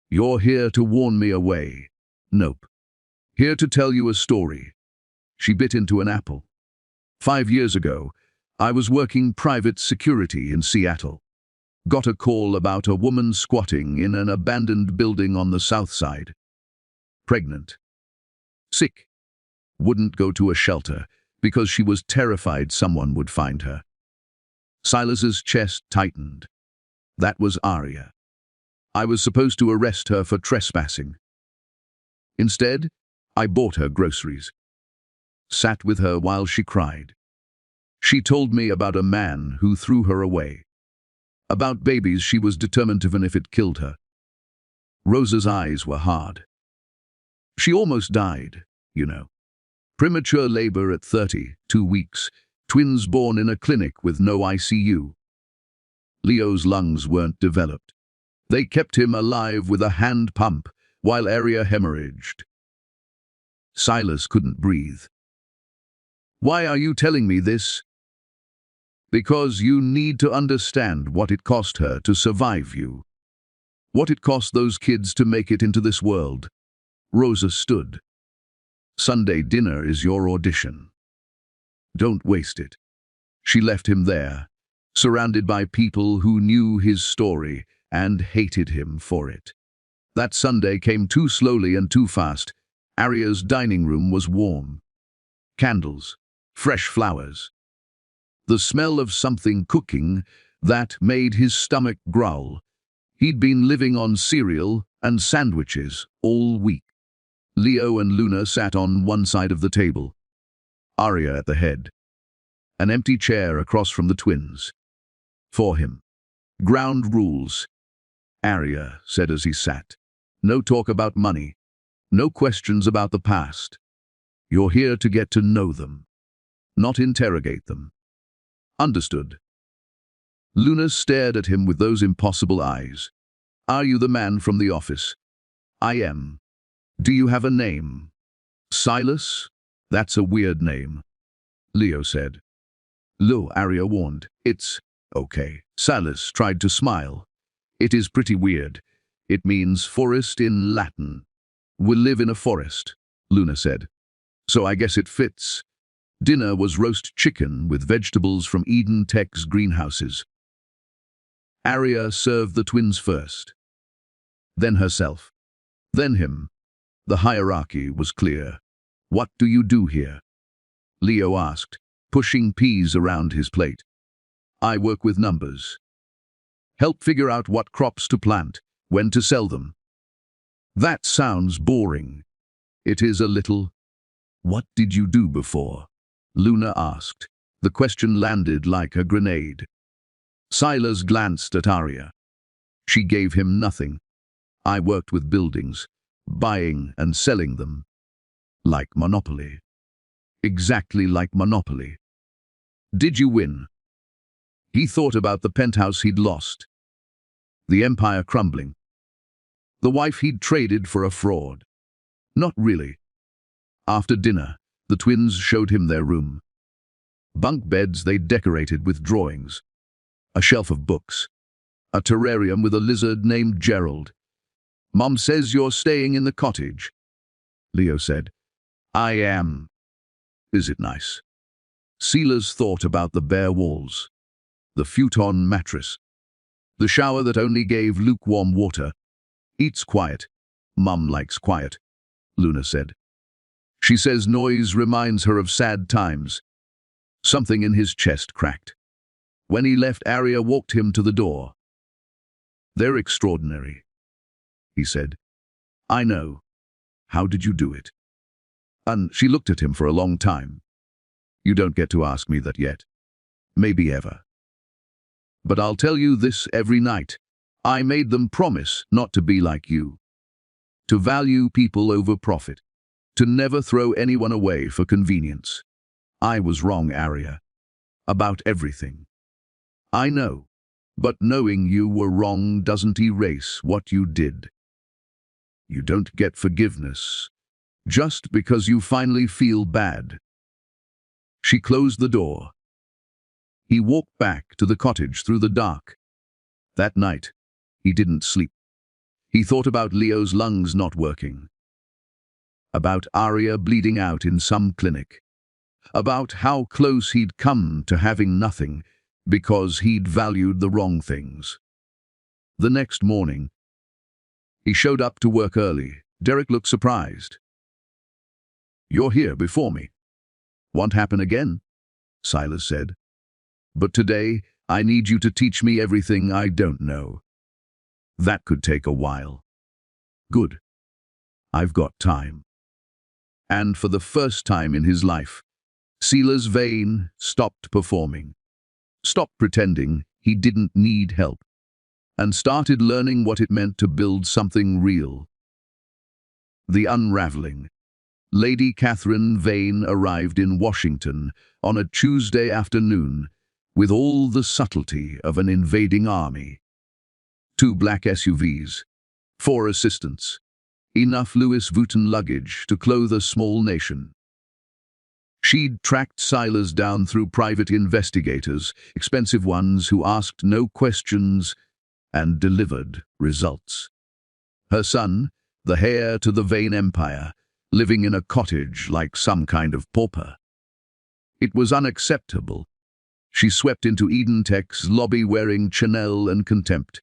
"You're here to warn me away." "Nope. Here to tell you a story." She bit into an apple. 5 years ago, I was working private security in Seattle. Got a call about a woman squatting in an abandoned building on the south side. Pregnant. Sick. Wouldn't go to a shelter because she was terrified someone would find her. Silas's chest tightened. That was Arya. I was supposed to arrest her for trespassing. Instead, I bought her groceries. Sat with her while she cried. She told me about a man who threw her away. About babies she was determined to, even if it killed her. Rosa's eyes were hard. She almost died, you know. Premature labor at 30, 2 weeks, twins born in a clinic with no ICU. Leo's lungs weren't developed. They kept him alive with a hand pump while Arya hemorrhaged. Silas couldn't breathe. Why are you telling me this? Because you need to understand what it cost her to survive you. What it cost those kids to make it into this world. Rosa stood. Sunday dinner is your audition. Don't waste it. She left him there, surrounded by people who knew his story and hated him for it. That Sunday came too slowly and too fast. Arya's dining room was warm. Candles, fresh flowers. The smell of something cooking that made his stomach growl. He'd been living on cereal and sandwiches all week. Leo and Luna sat on one side of the table, Arya at the head. An empty chair across from the twins. For him. Ground rules. Arya said as he sat. No talk about money. No questions about the past. You're here to get to know them, not interrogate them. Understood. Luna stared at him with those impossible eyes. Are you the man from the office? I am. Do you have a name? Silas? That's a weird name, Leo said. Lo, Arya warned. It's okay. Silas tried to smile. It is pretty weird. It means forest in Latin. We'll live in a forest, Luna said. So I guess it fits. Dinner was roast chicken with vegetables from Eden Tech's greenhouses. Arya served the twins first. Then herself. Then him. The hierarchy was clear. What do you do here? Leo asked, pushing peas around his plate. I work with numbers. Help figure out what crops to plant, when to sell them. That sounds boring. It is a little. What did you do before? Luna asked. The question landed like a grenade. Silas glanced at Arya. She gave him nothing. I worked with buildings, buying and selling them. Like Monopoly. Exactly like Monopoly. Did you win? He thought about the penthouse he'd lost. The empire crumbling. The wife he'd traded for a fraud. Not really. After dinner, the twins showed him their room. Bunk beds they decorated with drawings. A shelf of books. A terrarium with a lizard named Gerald. Mom says you're staying in the cottage. Leo said. I am. Is it nice? Silas thought about the bare walls. The futon mattress. The shower that only gave lukewarm water. Eats quiet. Mum likes quiet, Luna said. She says noise reminds her of sad times. Something in his chest cracked. When he left, Arya walked him to the door. They're extraordinary, he said. I know. How did you do it? And she looked at him for a long time. You don't get to ask me that yet. Maybe ever. But I'll tell you this every night. I made them promise not to be like you. To value people over profit. To never throw anyone away for convenience. I was wrong, Arya. About everything. I know. But knowing you were wrong doesn't erase what you did. You don't get forgiveness just because you finally feel bad. She closed the door. He walked back to the cottage through the dark. That night, he didn't sleep. He thought about Leo's lungs not working. About Arya bleeding out in some clinic. About how close he'd come to having nothing because he'd valued the wrong things. The next morning, he showed up to work early. Derek looked surprised. You're here before me. Won't happen again, Silas said. But today, I need you to teach me everything I don't know. That could take a while. Good. I've got time. And for the first time in his life, Silas Vane stopped performing, stopped pretending he didn't need help, and started learning what it meant to build something real. The unraveling. Lady Catherine Vane arrived in Washington on a Tuesday afternoon with all the subtlety of an invading army. 2 black SUVs, 4 assistants, enough Louis Vuitton luggage to clothe a small nation. She'd tracked Silas down through private investigators, expensive ones who asked no questions and delivered results. Her son, the heir to the Vane empire, living in a cottage like some kind of pauper. It was unacceptable. She swept into Eden Tech's lobby wearing Chanel and contempt.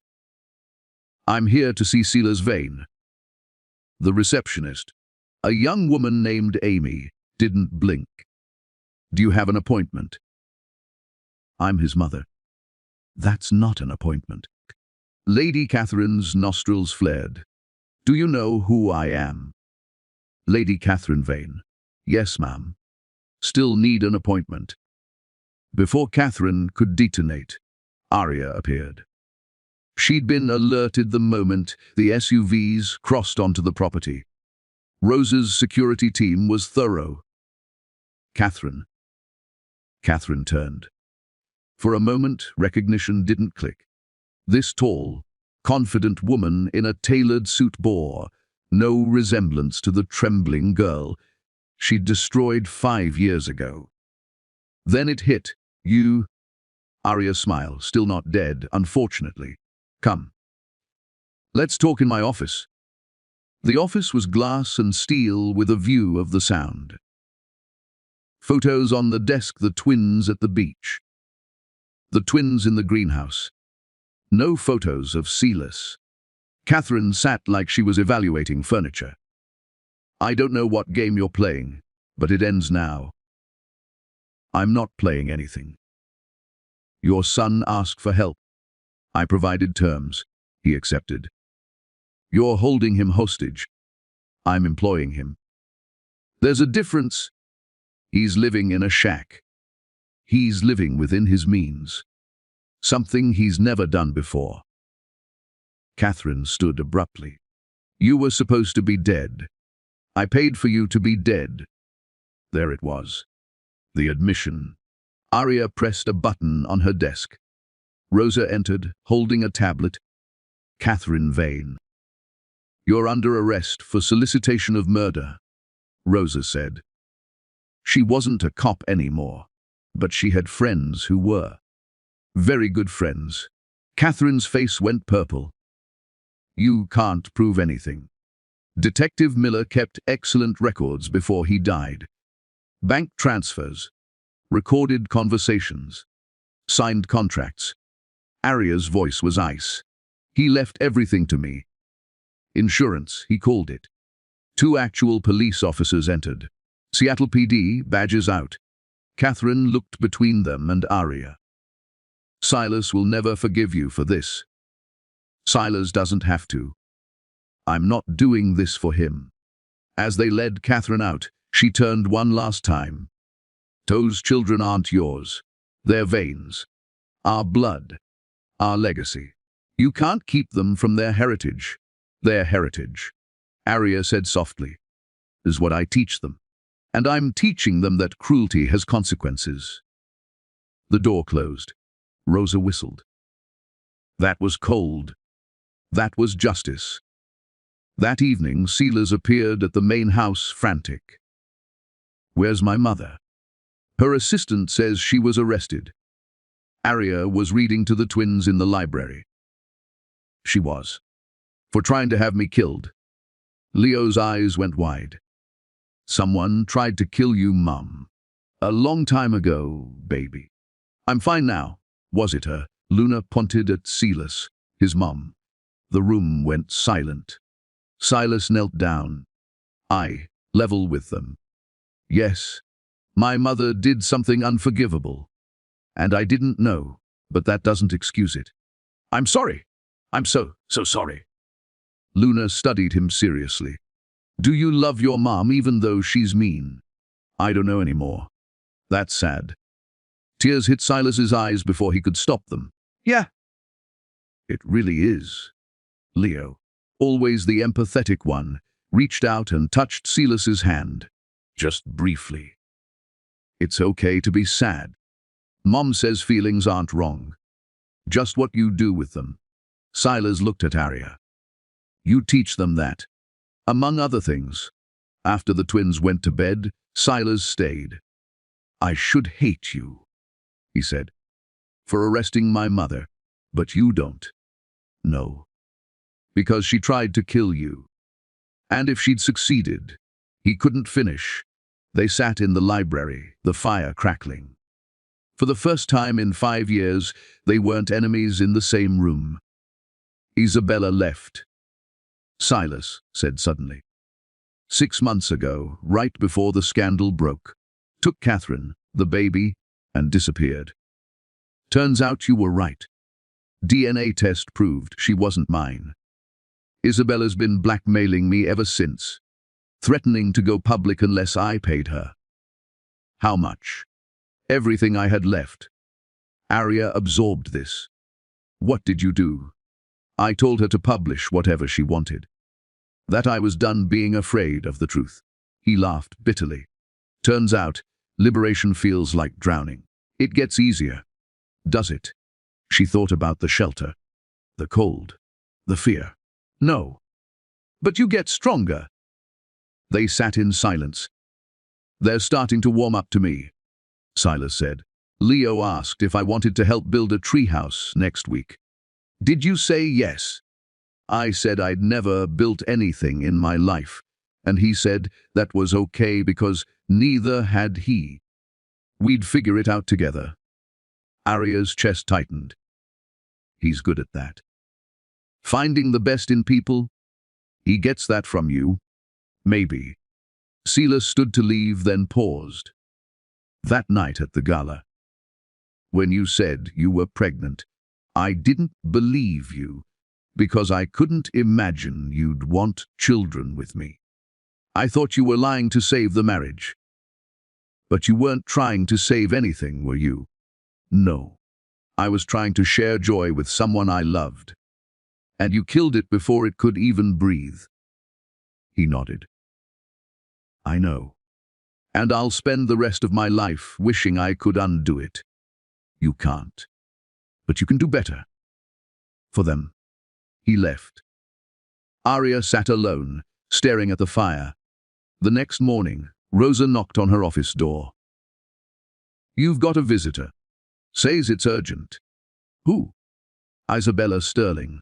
"I'm here to see Silas Vane." The receptionist, a young woman named Amy, didn't blink. "Do you have an appointment?" "I'm his mother." "That's not an appointment." Lady Catherine's nostrils flared. "Do you know who I am?" "Lady Catherine Vane." "Yes, ma'am." "Still need an appointment." Before Catherine could detonate, Arya appeared. She'd been alerted the moment the SUVs crossed onto the property. Rosa's security team was thorough. "Catherine." Catherine turned. For a moment, recognition didn't click. This tall, confident woman in a tailored suit bore no resemblance to the trembling girl she'd destroyed 5 years ago. Then it hit. "You..." Arya smiled, "Still not dead, unfortunately. Come. Let's talk in my office." The office was glass and steel with a view of the Sound. Photos on the desk, the twins at the beach. The twins in the greenhouse. No photos of Silas. Catherine sat like she was evaluating furniture. "I don't know what game you're playing, but it ends now." "I'm not playing anything." "Your son asked for help. I provided terms. He accepted. You're holding him hostage. I'm employing him. There's a difference. He's living in a shack. He's living within his means. Something he's never done before." Catherine stood abruptly. "You were supposed to be dead. I paid for you to be dead." There it was. The admission. Arya pressed a button on her desk. Rosa entered, holding a tablet. "Catherine Vane." "You're under arrest for solicitation of murder," Rosa said. She wasn't a cop anymore, but she had friends who were. Very good friends. Catherine's face went purple. "You can't prove anything. Detective Miller kept excellent records before he died. Bank transfers, recorded conversations, signed contracts." Arya's voice was ice. "He left everything to me. Insurance, he called it." 2 actual police officers entered. Seattle PD, badges out. Catherine looked between them and Arya. "Silas will never forgive you for this." "Silas doesn't have to. I'm not doing this for him." As they led Catherine out, she turned one last time. "Those children aren't yours. They're Vane's. Our blood. Our legacy. You can't keep them from their heritage." "Their heritage," Arya said softly, "is what I teach them. And I'm teaching them that cruelty has consequences." The door closed. Rosa whistled. That was cold. That was justice. That evening, Silas appeared at the main house frantic. "Where's my mother?" "Her assistant says she was arrested." Arya was reading to the twins in the library. "She was. For trying to have me killed." Leo's eyes went wide. "Someone tried to kill you, Mum. A long time ago, baby." "I'm fine now." "Was it her?" Luna pointed at Silas, his mum. The room went silent. Silas knelt down. "Eye level with them." "Yes." My mother did something unforgivable, and I didn't know, but that doesn't excuse it. I'm sorry. I'm so sorry. Luna studied him seriously. Do you love your mom even though she's mean? I don't know anymore. That's sad. Tears hit Silas's eyes before he could stop them. Yeah. It really is. Leo, always the empathetic one, reached out and touched Silas's hand, just briefly. It's okay to be sad. Mom says feelings aren't wrong. Just what you do with them. Silas looked at Arya. You teach them that. Among other things. After the twins went to bed, Silas stayed. I should hate you, he said, for arresting my mother, but you don't. No. Because she tried to kill you. And if she'd succeeded, he couldn't finish. They sat in the library, the fire crackling. For the first time in 5 years, they weren't enemies in the same room. Isabella left. Silas said suddenly. 6 months ago, right before the scandal broke, took Catherine, the baby, and disappeared. Turns out you were right. DNA test proved she wasn't mine. Isabella's been blackmailing me ever since, threatening to go public unless I paid her. How much? Everything I had left. Arya absorbed this. What did you do? I told her to publish whatever she wanted. That I was done being afraid of the truth. He laughed bitterly. Turns out, liberation feels like drowning. It gets easier. Does it? She thought about the shelter, the cold, the fear. No. But you get stronger. They sat in silence. They're starting to warm up to me, Silas said. Leo asked if I wanted to help build a treehouse next week. Did you say yes? I said I'd never built anything in my life, and he said that was okay because neither had he. We'd figure it out together. Arya's chest tightened. He's good at that. Finding the best in people? He gets that from you. Maybe. Silas stood to leave, then paused. That night at the gala, when you said you were pregnant, I didn't believe you, because I couldn't imagine you'd want children with me. I thought you were lying to save the marriage. But you weren't trying to save anything, were you? No. I was trying to share joy with someone I loved. And you killed it before it could even breathe. He nodded. I know. And I'll spend the rest of my life wishing I could undo it. You can't. But you can do better. For them. He left. Arya sat alone, staring at the fire. The next morning, Rosa knocked on her office door. You've got a visitor. Says it's urgent. Who? Isabella Sterling.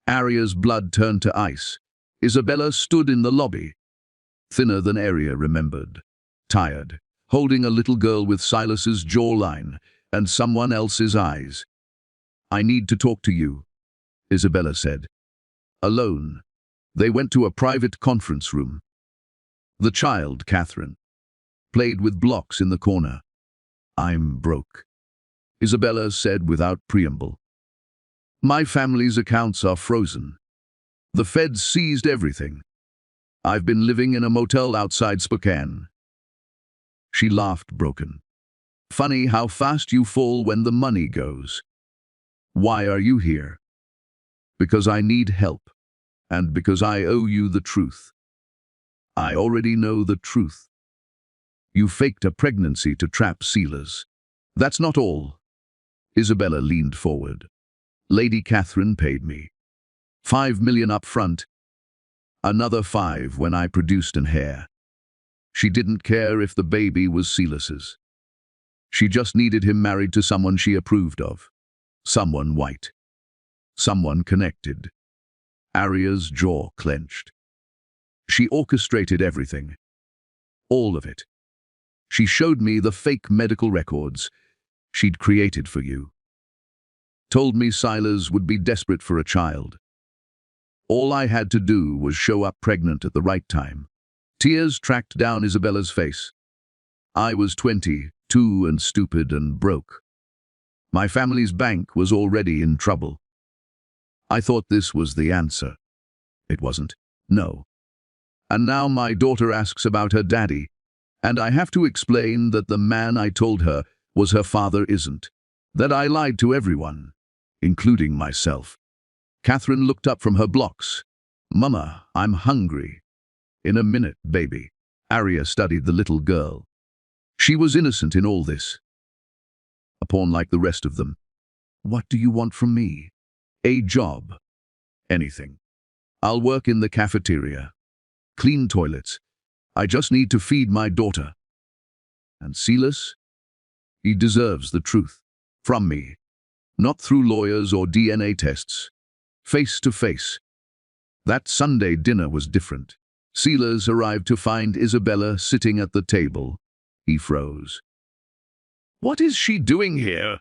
Arya's blood turned to ice. Isabella stood in the lobby. Thinner than Arya remembered. Tired, holding a little girl with Silas's jawline and someone else's eyes. I need to talk to you, Isabella said. Alone. They went to a private conference room. The child, Catherine, played with blocks in the corner. I'm broke, Isabella said without preamble. My family's accounts are frozen. The feds seized everything. I've been living in a motel outside Spokane. She laughed broken. Funny how fast you fall when the money goes. Why are you here? Because I need help, and because I owe you the truth. I already know the truth. You faked a pregnancy to trap Silas. That's not all. Isabella leaned forward. Lady Catherine paid me. 5 million up front. Another 5 when I produced an heir. She didn't care if the baby was Silas's. She just needed him married to someone she approved of. Someone white. Someone connected. Arya's jaw clenched. She orchestrated everything. All of it. She showed me the fake medical records she'd created for you. Told me Silas would be desperate for a child. All I had to do was show up pregnant at the right time. Tears tracked down Isabella's face. I was 22 and stupid and broke. My family's bank was already in trouble. I thought this was the answer. It wasn't. No. And now my daughter asks about her daddy, and I have to explain that the man I told her was her father isn't. That I lied to everyone, including myself. Catherine looked up from her blocks. Mama, I'm hungry. In a minute, baby. Arya studied the little girl. She was innocent in all this. A pawn like the rest of them. What do you want from me? A job. Anything. I'll work in the cafeteria. Clean toilets. I just need to feed my daughter. And Silas? He deserves the truth. From me. Not through lawyers or DNA tests. Face to face. That Sunday dinner was different. Silas arrived to find Isabella sitting at the table. He froze. What is she doing here?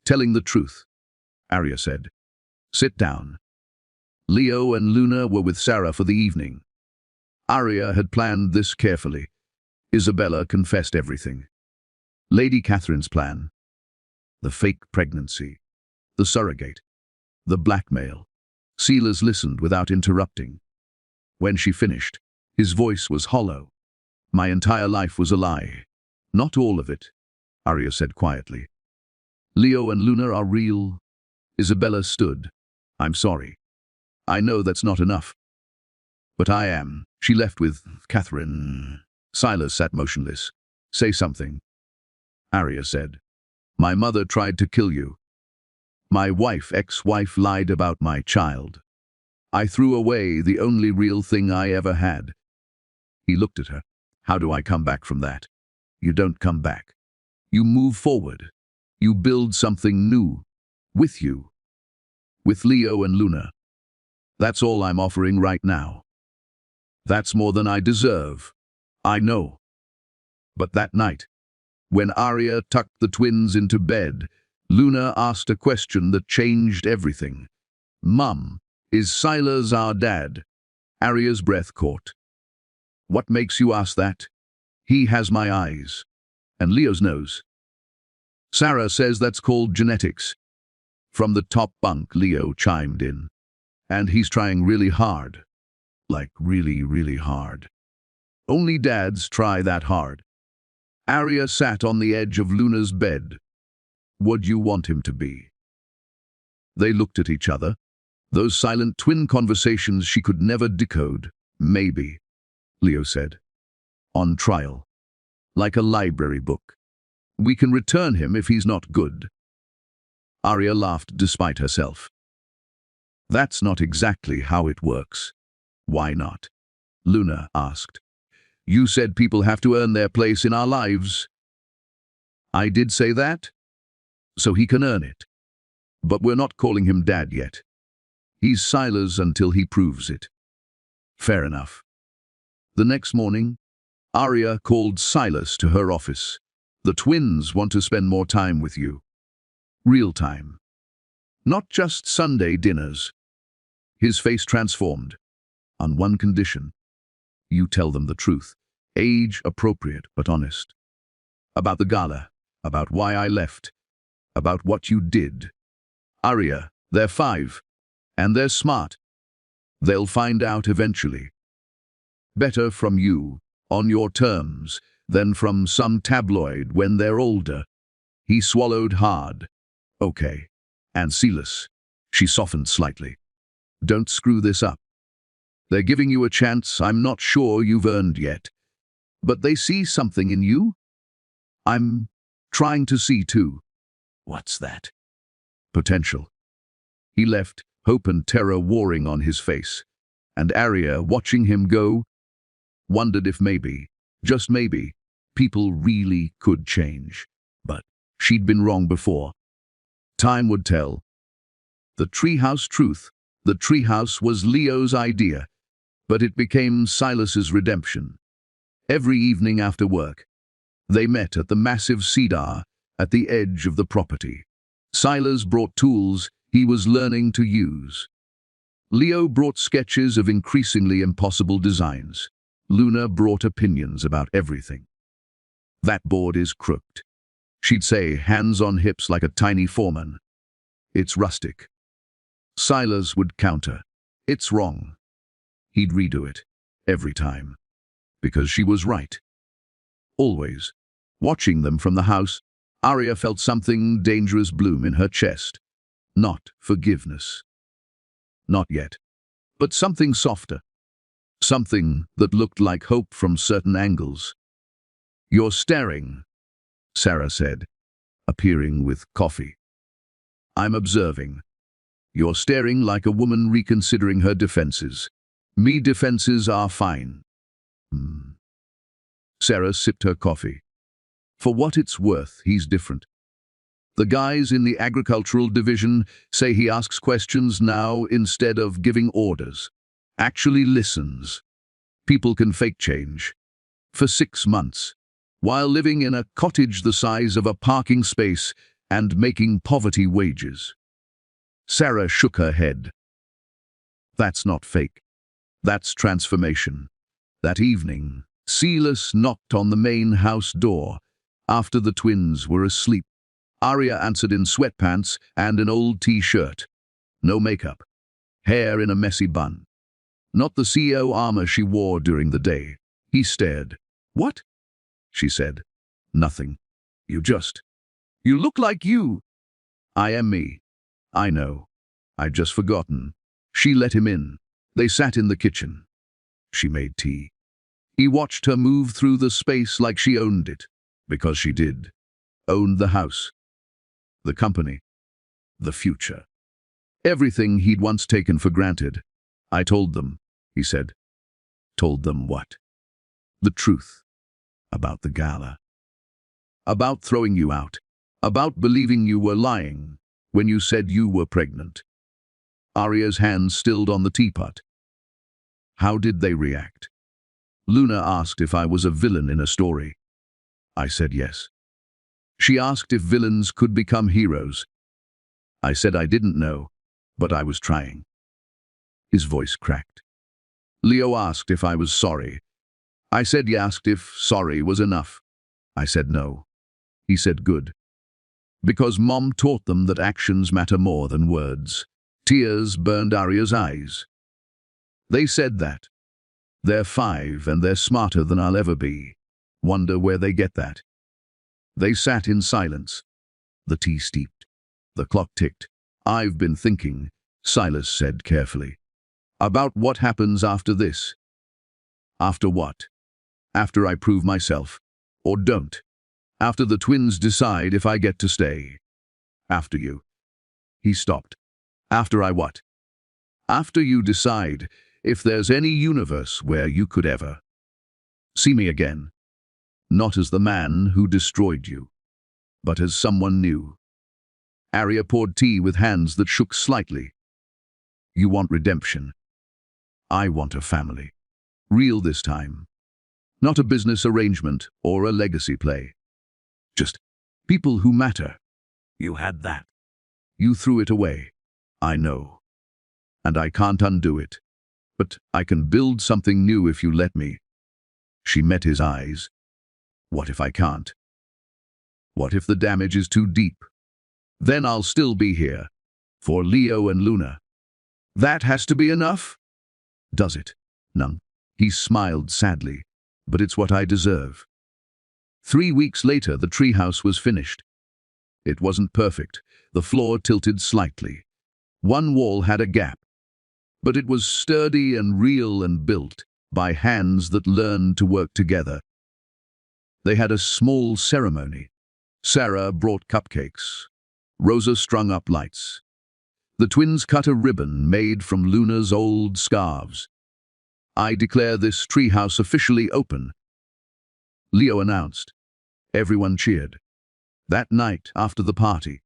Telling the truth, Arya said. Sit down. Leo and Luna were with Sarah for the evening. Arya had planned this carefully. Isabella confessed everything. Lady Catherine's plan. The fake pregnancy. The surrogate. The blackmail. Silas listened without interrupting. When she finished, his voice was hollow. My entire life was a lie. Not all of it, Arya said quietly. Leo and Luna are real. Isabella stood. I'm sorry. I know that's not enough. But I am. She left with Catherine. Silas sat motionless. Say something. Arya said. My mother tried to kill you. My ex-wife lied about my child. I threw away the only real thing I ever had. He looked at her. How do I come back from that? You don't come back. You move forward. You build something new. With you. With Leo and Luna. That's all I'm offering right now. That's more than I deserve. I know. But that night, when Arya tucked the twins into bed, Luna asked a question that changed everything. Mum, is Silas our dad? Arya's breath caught. What makes you ask that? He has my eyes. And Leo's nose. Sarah says that's called genetics. From the top bunk, Leo chimed in. And he's trying really hard. Like really, really hard. Only dads try that hard. Arya sat on the edge of Luna's bed. What'd you want him to be? They looked at each other. Those silent twin conversations she could never decode. Maybe, Leo said. On trial. Like a library book. We can return him if he's not good. Arya laughed despite herself. That's not exactly how it works. Why not? Luna asked. You said people have to earn their place in our lives. I did say that. So he can earn it. But we're not calling him Dad yet. He's Silas until he proves it. Fair enough. The next morning, Arya called Silas to her office. The twins want to spend more time with you. Real time. Not just Sunday dinners. His face transformed. On one condition. You tell them the truth. Age appropriate but honest. About the gala. About why I left. About what you did. Arya, they're 5. And they're smart. They'll find out eventually. Better from you, on your terms, than from some tabloid when they're older. He swallowed hard. Okay. And Silas. She softened slightly. Don't screw this up. They're giving you a chance I'm not sure you've earned yet. But they see something in you? I'm trying to see too. What's that? Potential. He left, hope and terror warring on his face. And Arya, watching him go, wondered if maybe, just maybe, people really could change. But she'd been wrong before. Time would tell. The treehouse truth. The treehouse was Leo's idea, but it became Silas's redemption. Every evening after work, they met at the massive cedar at the edge of the property. Silas brought tools he was learning to use. Leo brought sketches of increasingly impossible designs. Luna brought opinions about everything. That board is crooked. She'd say, hands on hips like a tiny foreman. It's rustic. Silas would counter. It's wrong. He'd redo it. Every time. Because she was right. Always. Watching them from the house, Arya felt something dangerous bloom in her chest. Not forgiveness. Not yet. But something softer. Something that looked like hope from certain angles. "You're staring," Sarah said, appearing with coffee. "I'm observing. You're staring like a woman reconsidering her defenses. Me defenses are fine." Sarah sipped her coffee. "For what it's worth, he's different. The guys in the agricultural division say he asks questions now instead of giving orders. Actually listens. People can fake change. For 6 months. While living in a cottage the size of a parking space and making poverty wages." Sarah shook her head. "That's not fake. That's transformation." That evening, Silas knocked on the main house door after the twins were asleep. Arya answered in sweatpants and an old t-shirt. No makeup. Hair in a messy bun. Not the CEO armor she wore during the day. He stared. "What?" she said. "Nothing. You look like you." "I am me. I know. I'd just forgotten." She let him in. They sat in the kitchen. She made tea. He watched her move through the space like she owned it. Because she did. Owned the house. The company. The future. Everything he'd once taken for granted. "I told them," he said. "Told them what?" "The truth. About the gala. About throwing you out. About believing you were lying when you said you were pregnant." Arya's hand stilled on the teapot. "How did they react?" "Luna asked if I was a villain in a story. I said yes. She asked if villains could become heroes. I said I didn't know, but I was trying." His voice cracked. "Leo asked if I was sorry. I said he asked if sorry was enough. I said no. He said good. Because Mom taught them that actions matter more than words." Tears burned Arya's eyes. "They said that. They're 5 and they're smarter than I'll ever be. Wonder where they get that." They sat in silence. The tea steeped. The clock ticked. "I've been thinking," Silas said carefully, "about what happens after this." "After what?" "After I prove myself. Or don't. After the twins decide if I get to stay." "After you." He stopped. "After I what?" "After you decide if there's any universe where you could ever see me again. Not as the man who destroyed you, but as someone new." Arya poured tea with hands that shook slightly. "You want redemption. I want a family. Real this time. Not a business arrangement or a legacy play. Just people who matter." "You had that. You threw it away. I know. And I can't undo it. But I can build something new if you let me." She met his eyes. "What if I can't? What if the damage is too deep? Then I'll still be here. For Leo and Luna." "That has to be enough?" "Does it? None." He smiled sadly. "But it's what I deserve." 3 weeks later, the treehouse was finished. It wasn't perfect. The floor tilted slightly. One wall had a gap. But it was sturdy and real and built by hands that learned to work together. They had a small ceremony. Sarah brought cupcakes. Rosa strung up lights. The twins cut a ribbon made from Luna's old scarves. "I declare this treehouse officially open," Leo announced. Everyone cheered. That night, after the party,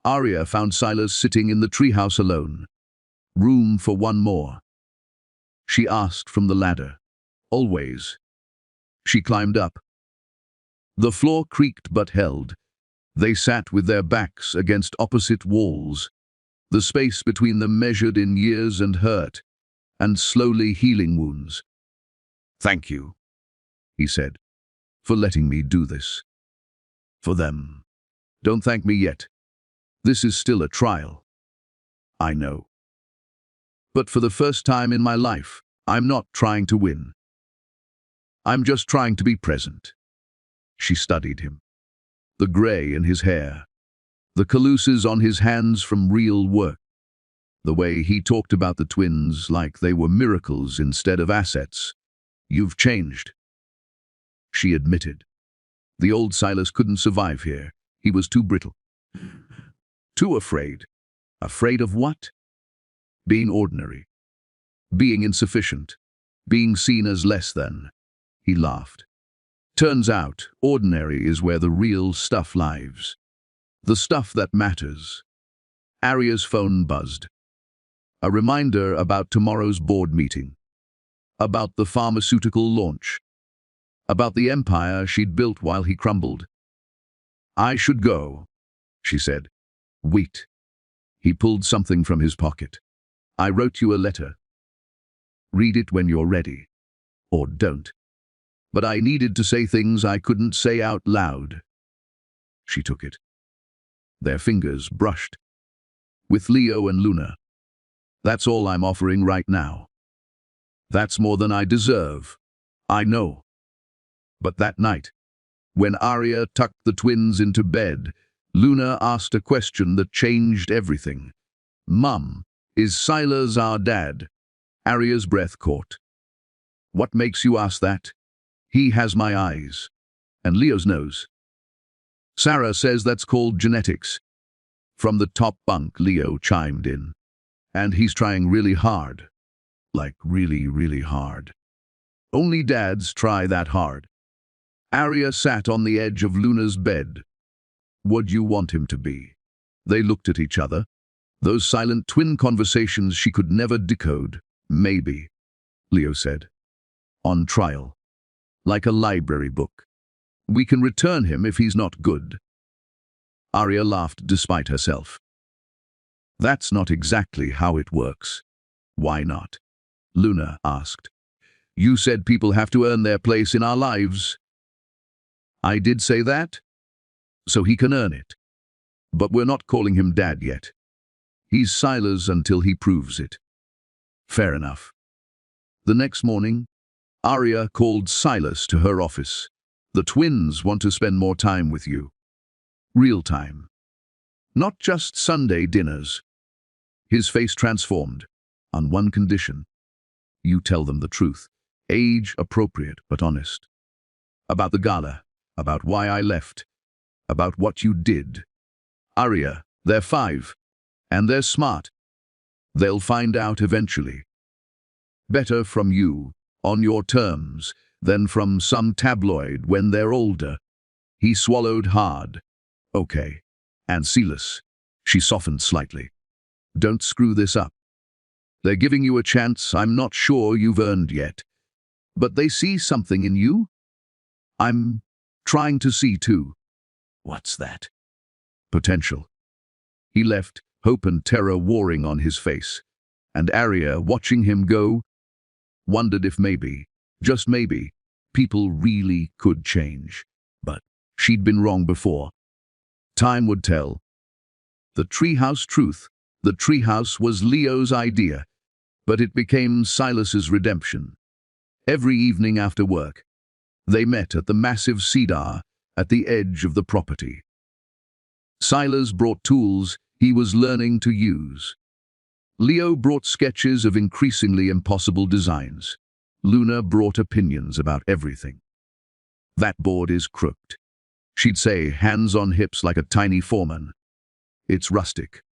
Arya found Silas sitting in the treehouse alone. Room for one more. She asked from the ladder. "Always." She climbed up. The floor creaked but held. They sat with their backs against opposite walls, the space between them measured in years and hurt, and slowly healing wounds. "Thank you," he said. for letting me do this. For them. Don't thank me yet. This is still a trial. I know. But for the first time in my life, I'm not trying to win. I'm just trying to be present. She studied him. The grey in his hair, the calluses on his hands from real work, the way he talked about the twins like they were miracles instead of assets. You've changed. She admitted. The old Silas couldn't survive here. He was too brittle. Too afraid. Afraid of what? Being ordinary. Being insufficient. Being seen as less than. He laughed. Turns out, ordinary is where the real stuff lives. The stuff that matters. Arya's phone buzzed. A reminder about tomorrow's board meeting. About the pharmaceutical launch. About the empire she'd built while he crumbled. I should go, she said. Wait. He pulled something from his pocket. I wrote you a letter. Read it when you're ready. Or don't. But I needed to say things I couldn't say out loud. She took it. Their fingers brushed. With Leo and Luna. That's all I'm offering right now. That's more than I deserve. I know. But that night, when Arya tucked the twins into bed, Luna asked a question that changed everything. Mum, is Silas our dad? Arya's breath caught. What makes you ask that? He has my eyes. And Leo's nose. Sarah says that's called genetics. From the top bunk, Leo chimed in. And he's trying really hard. Like really, really hard. Only dads try that hard. Arya sat on the edge of Luna's bed. What'd you want him to be? They looked at each other. Those silent twin conversations she could never decode. Maybe, Leo said. On trial. Like a library book. We can return him if he's not good. Arya laughed despite herself. That's not exactly how it works. Why not? Luna asked. You said people have to earn their place in our lives. I did say that. So he can earn it. But we're not calling him Dad yet. He's Silas until he proves it. Fair enough. The next morning, Arya called Silas to her office. The twins want to spend more time with you. Real time. Not just Sunday dinners. His face transformed, on one condition. You tell them the truth. Age appropriate but honest. About the gala. About why I left. About what you did. Arya, they're 5. And they're smart. They'll find out eventually. Better from you, on your terms, than from some tabloid when they're older. He swallowed hard. Okay. And Silas. She softened slightly. Don't screw this up. They're giving you a chance I'm not sure you've earned yet. But they see something in you? I'm trying to see too. What's that? Potential. He left, hope and terror warring on his face. And Arya, watching him go, wondered if maybe, just maybe, people really could change. But she'd been wrong before. Time would tell. The treehouse truth. The treehouse was Leo's idea, but it became Silas's redemption. Every evening after work, they met at the massive cedar at the edge of the property. Silas brought tools he was learning to use. Leo brought sketches of increasingly impossible designs. Luna brought opinions about everything. That board is crooked. She'd say, hands on hips like a tiny foreman. It's rustic.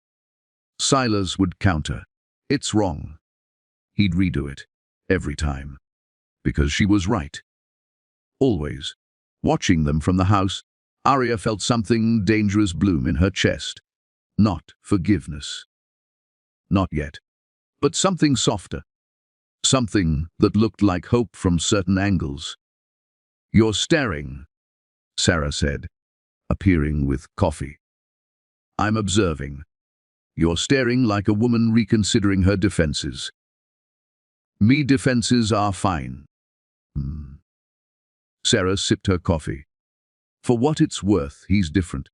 Silas would counter. It's wrong. He'd redo it. Every time. Because she was right. Always. Watching them from the house, Arya felt something dangerous bloom in her chest. Not forgiveness. Not yet. But something softer. Something that looked like hope from certain angles. You're staring, Sarah said, appearing with coffee. I'm observing. You're staring like a woman reconsidering her defenses. Me defenses are fine. Sarah sipped her coffee. For what it's worth, he's different.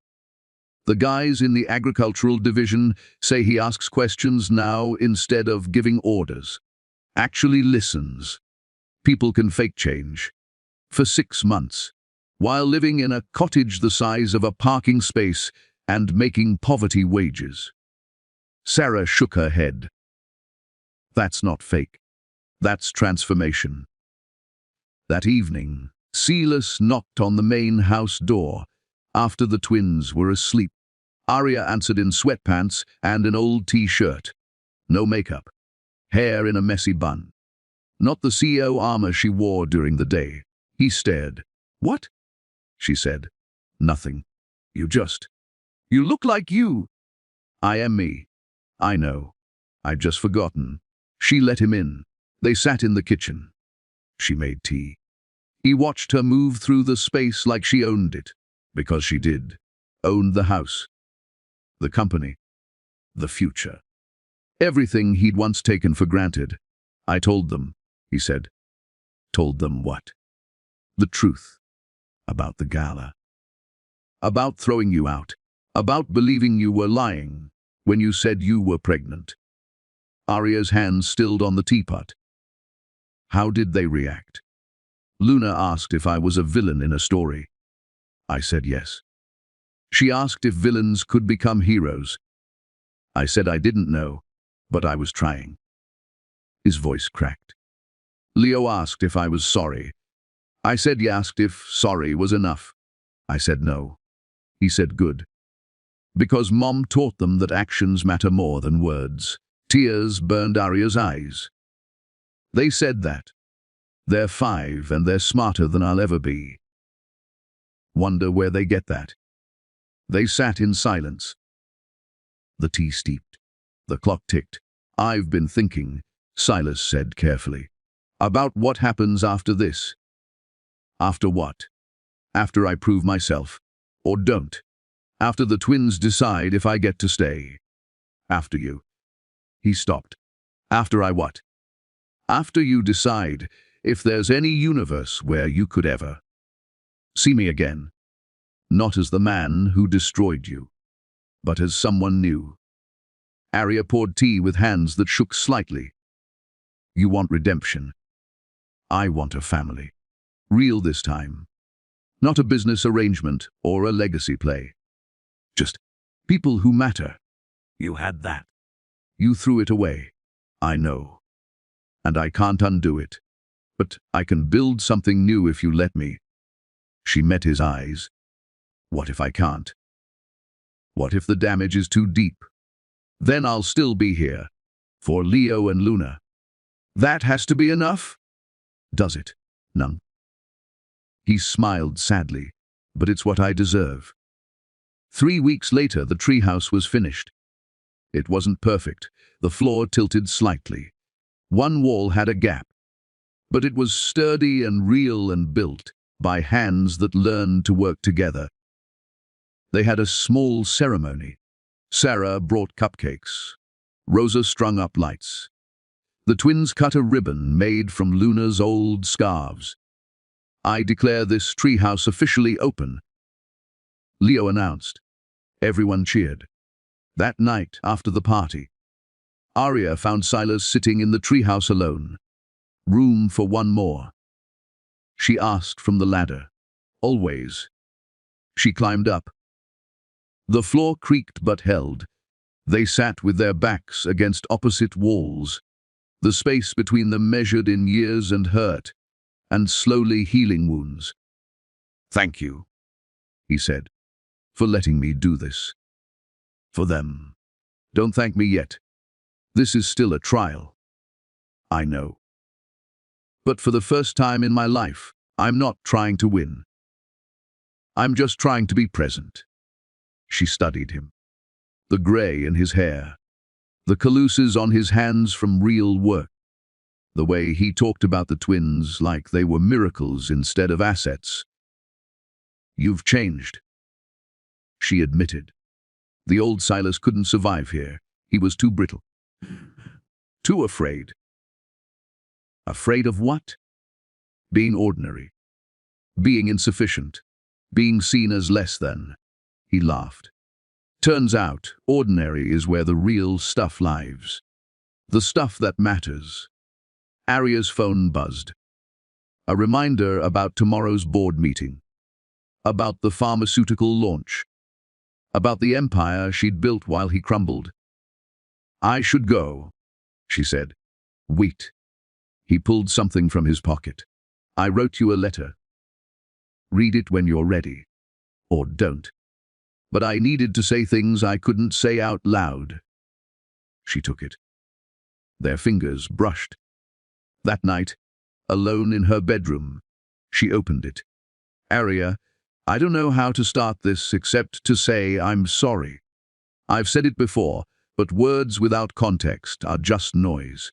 The guys in the agricultural division say he asks questions now instead of giving orders. Actually listens. People can fake change. For 6 months, while living in a cottage the size of a parking space and making poverty wages. Sarah shook her head. That's not fake. That's transformation. That evening, Silas knocked on the main house door after the twins were asleep. Arya answered in sweatpants and an old t-shirt. No makeup. Hair in a messy bun. Not the CEO armor she wore during the day. He stared. What? She said. Nothing. You look like you. I am me. I know. I'd just forgotten. She let him in. They sat in the kitchen. She made tea. He watched her move through the space like she owned it. Because she did. Owned the house. The company. The future. Everything he'd once taken for granted. I told them, he said. Told them what? The truth. About the gala. About throwing you out. About believing you were lying when you said you were pregnant. Arya's hands stilled on the teapot. How did they react? Luna asked if I was a villain in a story. I said yes. She asked if villains could become heroes. I said I didn't know, but I was trying. His voice cracked. Leo asked if I was sorry. I said he asked if sorry was enough. I said no. He said good. Because Mom taught them that actions matter more than words. Tears burned Arya's eyes. They said that. They're 5 and they're smarter than I'll ever be. Wonder where they get that. They sat in silence. The tea steeped. The clock ticked. I've been thinking, Silas said carefully, about what happens after this. After what? After I prove myself. Or don't. After the twins decide if I get to stay. After you. He stopped. After I what? After you decide if there's any universe where you could ever see me again. Not as the man who destroyed you, but as someone new. Arya poured tea with hands that shook slightly. You want redemption. I want a family. Real this time. Not a business arrangement or a legacy play. Just people who matter. You had that. You threw it away. I know. And I can't undo it. But I can build something new if you let me. She met his eyes. What if I can't? What if the damage is too deep? Then I'll still be here. For Leo and Luna. That has to be enough? Does it? None. He smiled sadly. But it's what I deserve. 3 weeks later, the treehouse was finished. It wasn't perfect. The floor tilted slightly. One wall had a gap. But it was sturdy and real and built by hands that learned to work together. They had a small ceremony. Sarah brought cupcakes. Rosa strung up lights. The twins cut a ribbon made from Luna's old scarves. I declare this treehouse officially open. Leo announced. Everyone cheered. That night, after the party, Arya found Silas sitting in the treehouse alone. Room for one more. She asked from the ladder. Always. She climbed up. The floor creaked but held. They sat with their backs against opposite walls, the space between them measured in years and hurt, and slowly healing wounds. Thank you, he said, for letting me do this. For them. Don't thank me yet. This is still a trial. I know. But for the first time in my life, I'm not trying to win. I'm just trying to be present. She studied him. The grey in his hair. The calluses on his hands from real work. The way he talked about the twins like they were miracles instead of assets. You've changed. She admitted. The old Silas couldn't survive here. He was too brittle. Too afraid. Afraid of what? Being ordinary. being insufficient, being seen as less than. He laughed. Turns out, ordinary is where the real stuff lives. The stuff that matters. Arya's phone buzzed. A reminder about tomorrow's board meeting. About the pharmaceutical launch. About the empire she'd built while he crumbled. I should go, she said. Wait. He pulled something from his pocket. I wrote you a letter. Read it when you're ready. Or don't. But I needed to say things I couldn't say out loud. She took it. Their fingers brushed. That night, alone in her bedroom, she opened it. Arya, I don't know how to start this except to say I'm sorry. I've said it before, but words without context are just noise.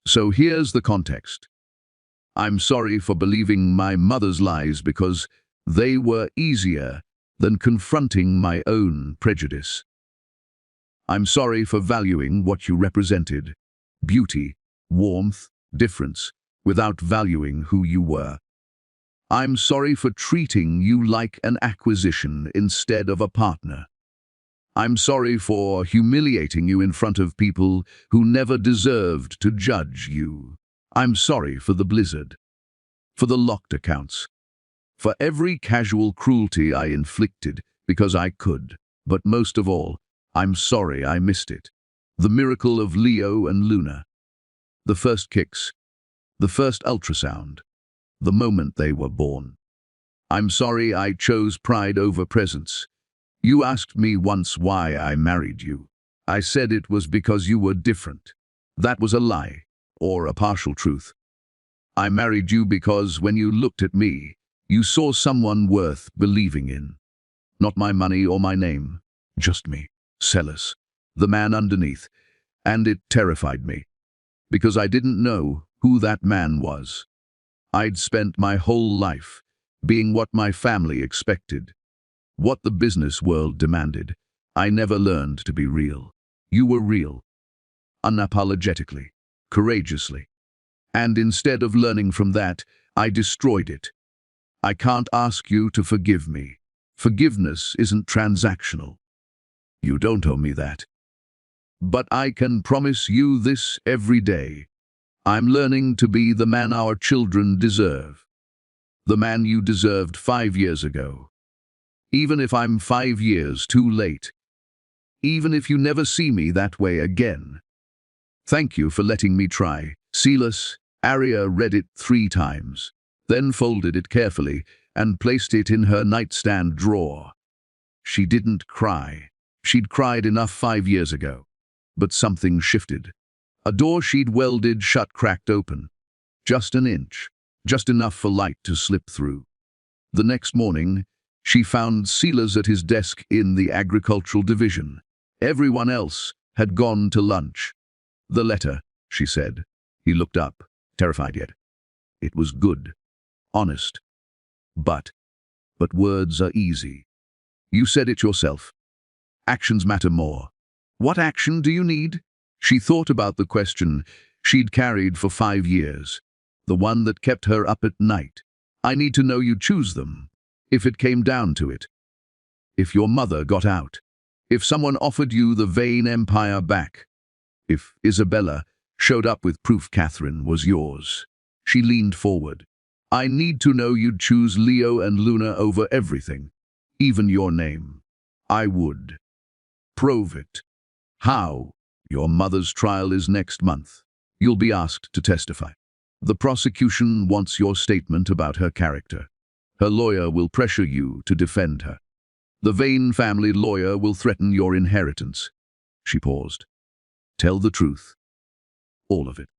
So here's the context. I'm sorry for believing my mother's lies because they were easier than confronting my own prejudice. I'm sorry for valuing what you represented, beauty, warmth, difference, without valuing who you were. I'm sorry for treating you like an acquisition instead of a partner. I'm sorry for humiliating you in front of people who never deserved to judge you. I'm sorry for the blizzard, for the locked accounts, for every casual cruelty I inflicted because I could, but most of all, I'm sorry I missed it. The miracle of Leo and Luna. The first kicks, the first ultrasound, the moment they were born. I'm sorry I chose pride over presence. You asked me once why I married you. I said it was because you were different. That was a lie, or a partial truth. I married you because when you looked at me, you saw someone worth believing in. Not my money or my name, just me, Celis, the man underneath, and it terrified me, because I didn't know who that man was. I'd spent my whole life being what my family expected, what the business world demanded. I never learned to be real. You were real, unapologetically, courageously. And instead of learning from that, I destroyed it. I can't ask you to forgive me. Forgiveness isn't transactional. You don't owe me that. But I can promise you this every day. I'm learning to be the man our children deserve. The man you deserved 5 years ago. Even if I'm 5 years too late. Even if you never see me that way again. Thank you for letting me try. Celis. Arya read it 3 times, then folded it carefully and placed it in her nightstand drawer. She didn't cry. She'd cried enough 5 years ago. But something shifted. A door she'd welded shut cracked open. Just an inch. Just enough for light to slip through. The next morning, she found Celis at his desk in the agricultural division. Everyone else had gone to lunch. The letter, she said. He looked up, terrified yet. It was good, honest. But words are easy. You said it yourself. Actions matter more. What action do you need? She thought about the question she'd carried for 5 years, the one that kept her up at night. I need to know you choose them, if it came down to it. If your mother got out. If someone offered you the Vane Empire back. If Isabella showed up with proof Catherine was yours. She leaned forward. I need to know you'd choose Leo and Luna over everything, even your name. I would. Prove it. How? Your mother's trial is next month. You'll be asked to testify. The prosecution wants your statement about her character. Her lawyer will pressure you to defend her. The Vane family lawyer will threaten your inheritance. She paused. Tell the truth. All of it.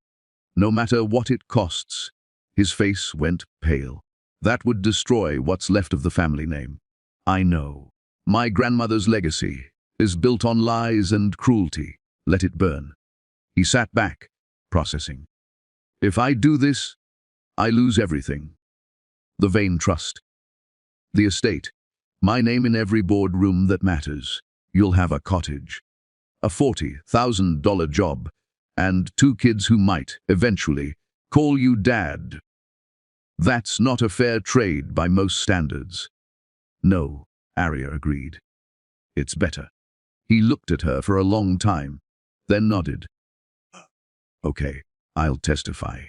No matter what it costs. His face went pale. That would destroy what's left of the family name. I know. My grandmother's legacy is built on lies and cruelty. Let it burn. He sat back, processing. If I do this, I lose everything. The Vane Trust. The estate. My name in every boardroom that matters. You'll have a cottage. A $40,000 job. And 2 kids who might, eventually, call you Dad. That's not a fair trade by most standards. No, Arya agreed. It's better. He looked at her for a long time, then nodded. Okay, I'll testify.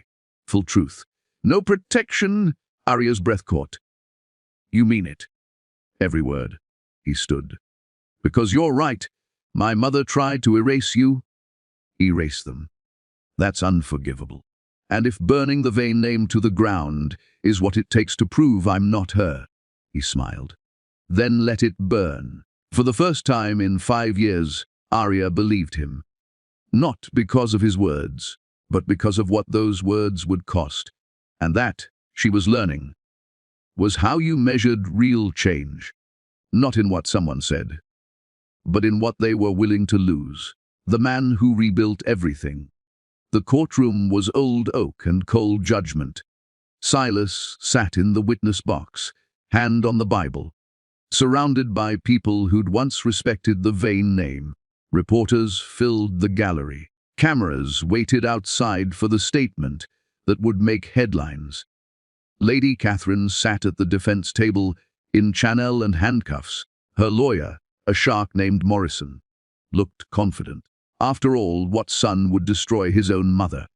Full truth. No protection, Arya's breath caught. You mean it? Every word. He stood. Because you're right. My mother tried to erase you. Erase them. That's unforgivable. And if burning the vain name to the ground is what it takes to prove I'm not her, he smiled, then let it burn. For the first time in 5 years, Arya believed him. Not because of his words, but because of what those words would cost. And that, she was learning, was how you measured real change. Not in what someone said, but in what they were willing to lose. The man who rebuilt everything. The courtroom was old oak and cold judgment. Silas sat in the witness box, hand on the Bible, surrounded by people who'd once respected the vain name. Reporters filled the gallery. Cameras waited outside for the statement that would make headlines. Lady Catherine sat at the defense table in Chanel and handcuffs. Her lawyer, a shark named Morrison, looked confident. After all, what son would destroy his own mother?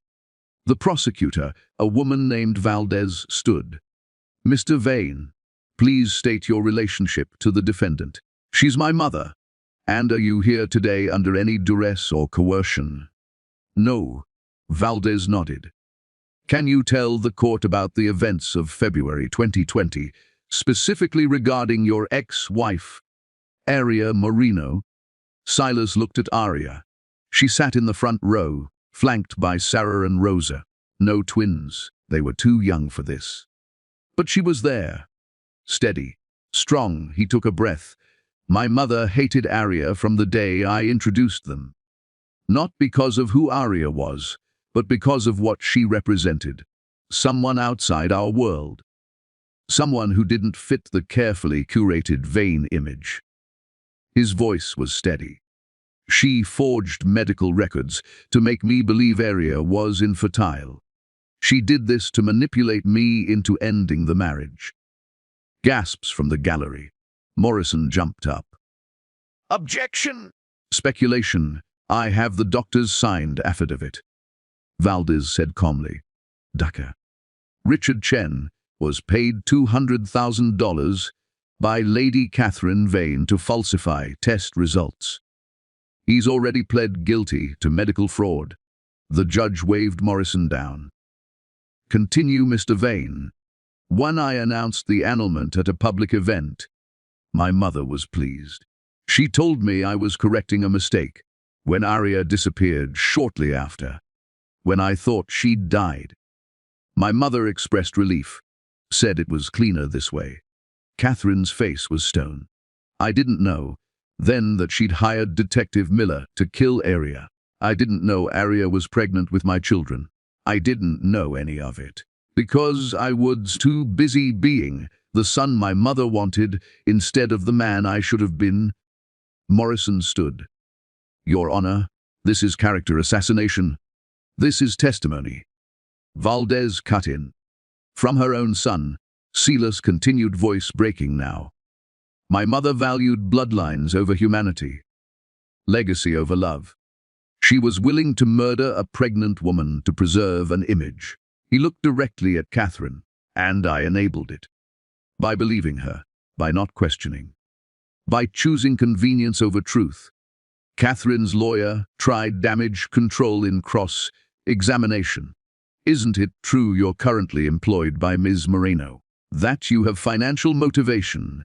The prosecutor, a woman named Valdez, stood. Mr. Vane, please state your relationship to the defendant. She's my mother. And are you here today under any duress or coercion? No, Valdez nodded. Can you tell the court about the events of February 2020, specifically regarding your ex-wife, Arya Moreno? Silas looked at Arya. She sat in the front row, flanked by Sarah and Rosa. No twins, they were too young for this. But she was there. Steady, strong, he took a breath. My mother hated Arya from the day I introduced them. Not because of who Arya was, but because of what she represented. Someone outside our world. Someone who didn't fit the carefully curated Vane image. His voice was steady. She forged medical records to make me believe Arya was infertile. She did this to manipulate me into ending the marriage. Gasps from the gallery. Morrison jumped up. Objection! Speculation. I have the doctor's signed affidavit. Valdez said calmly. Ducker. Richard Chen was paid $200,000 by Lady Catherine Vane to falsify test results. He's already pled guilty to medical fraud. The judge waved Morrison down. Continue, Mr. Vane. When I announced the annulment at a public event, my mother was pleased. She told me I was correcting a mistake when Arya disappeared shortly after, when I thought she'd died. My mother expressed relief, said it was cleaner this way. Catherine's face was stone. I didn't know then that she'd hired Detective Miller to kill Arya. I didn't know Arya was pregnant with my children. I didn't know any of it, because I was too busy being the son my mother wanted instead of the man I should have been. Morrison stood. Your Honor, this is character assassination. This is testimony. Valdez cut in. From her own son, Silas continued, voice breaking now. My mother valued bloodlines over humanity, legacy over love. She was willing to murder a pregnant woman to preserve an image. He looked directly at Catherine, and I enabled it. By believing her, by not questioning, by choosing convenience over truth. Catherine's lawyer tried damage control in cross-examination. Isn't it true you're currently employed by Ms. Moreno? That you have financial motivation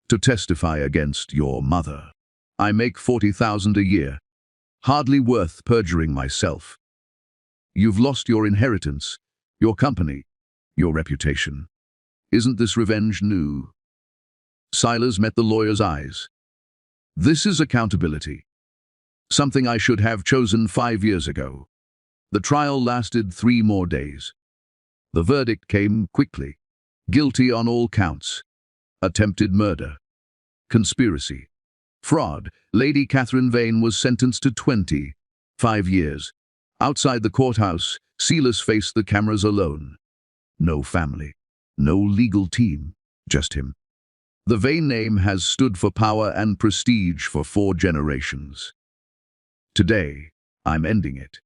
to testify against your mother? I make $40,000 a year. Hardly worth perjuring myself. You've lost your inheritance, your company, your reputation. Isn't this revenge new? Silas met the lawyer's eyes. This is accountability. Something I should have chosen 5 years ago. The trial lasted 3 more days. The verdict came quickly. Guilty on all counts. Attempted murder. Conspiracy. Fraud. Lady Catherine Vane was sentenced to 25 years. Outside the courthouse, Silas faced the cameras alone. No family. No legal team, just him. The Vane name has stood for power and prestige for 4 generations. Today, I'm ending it.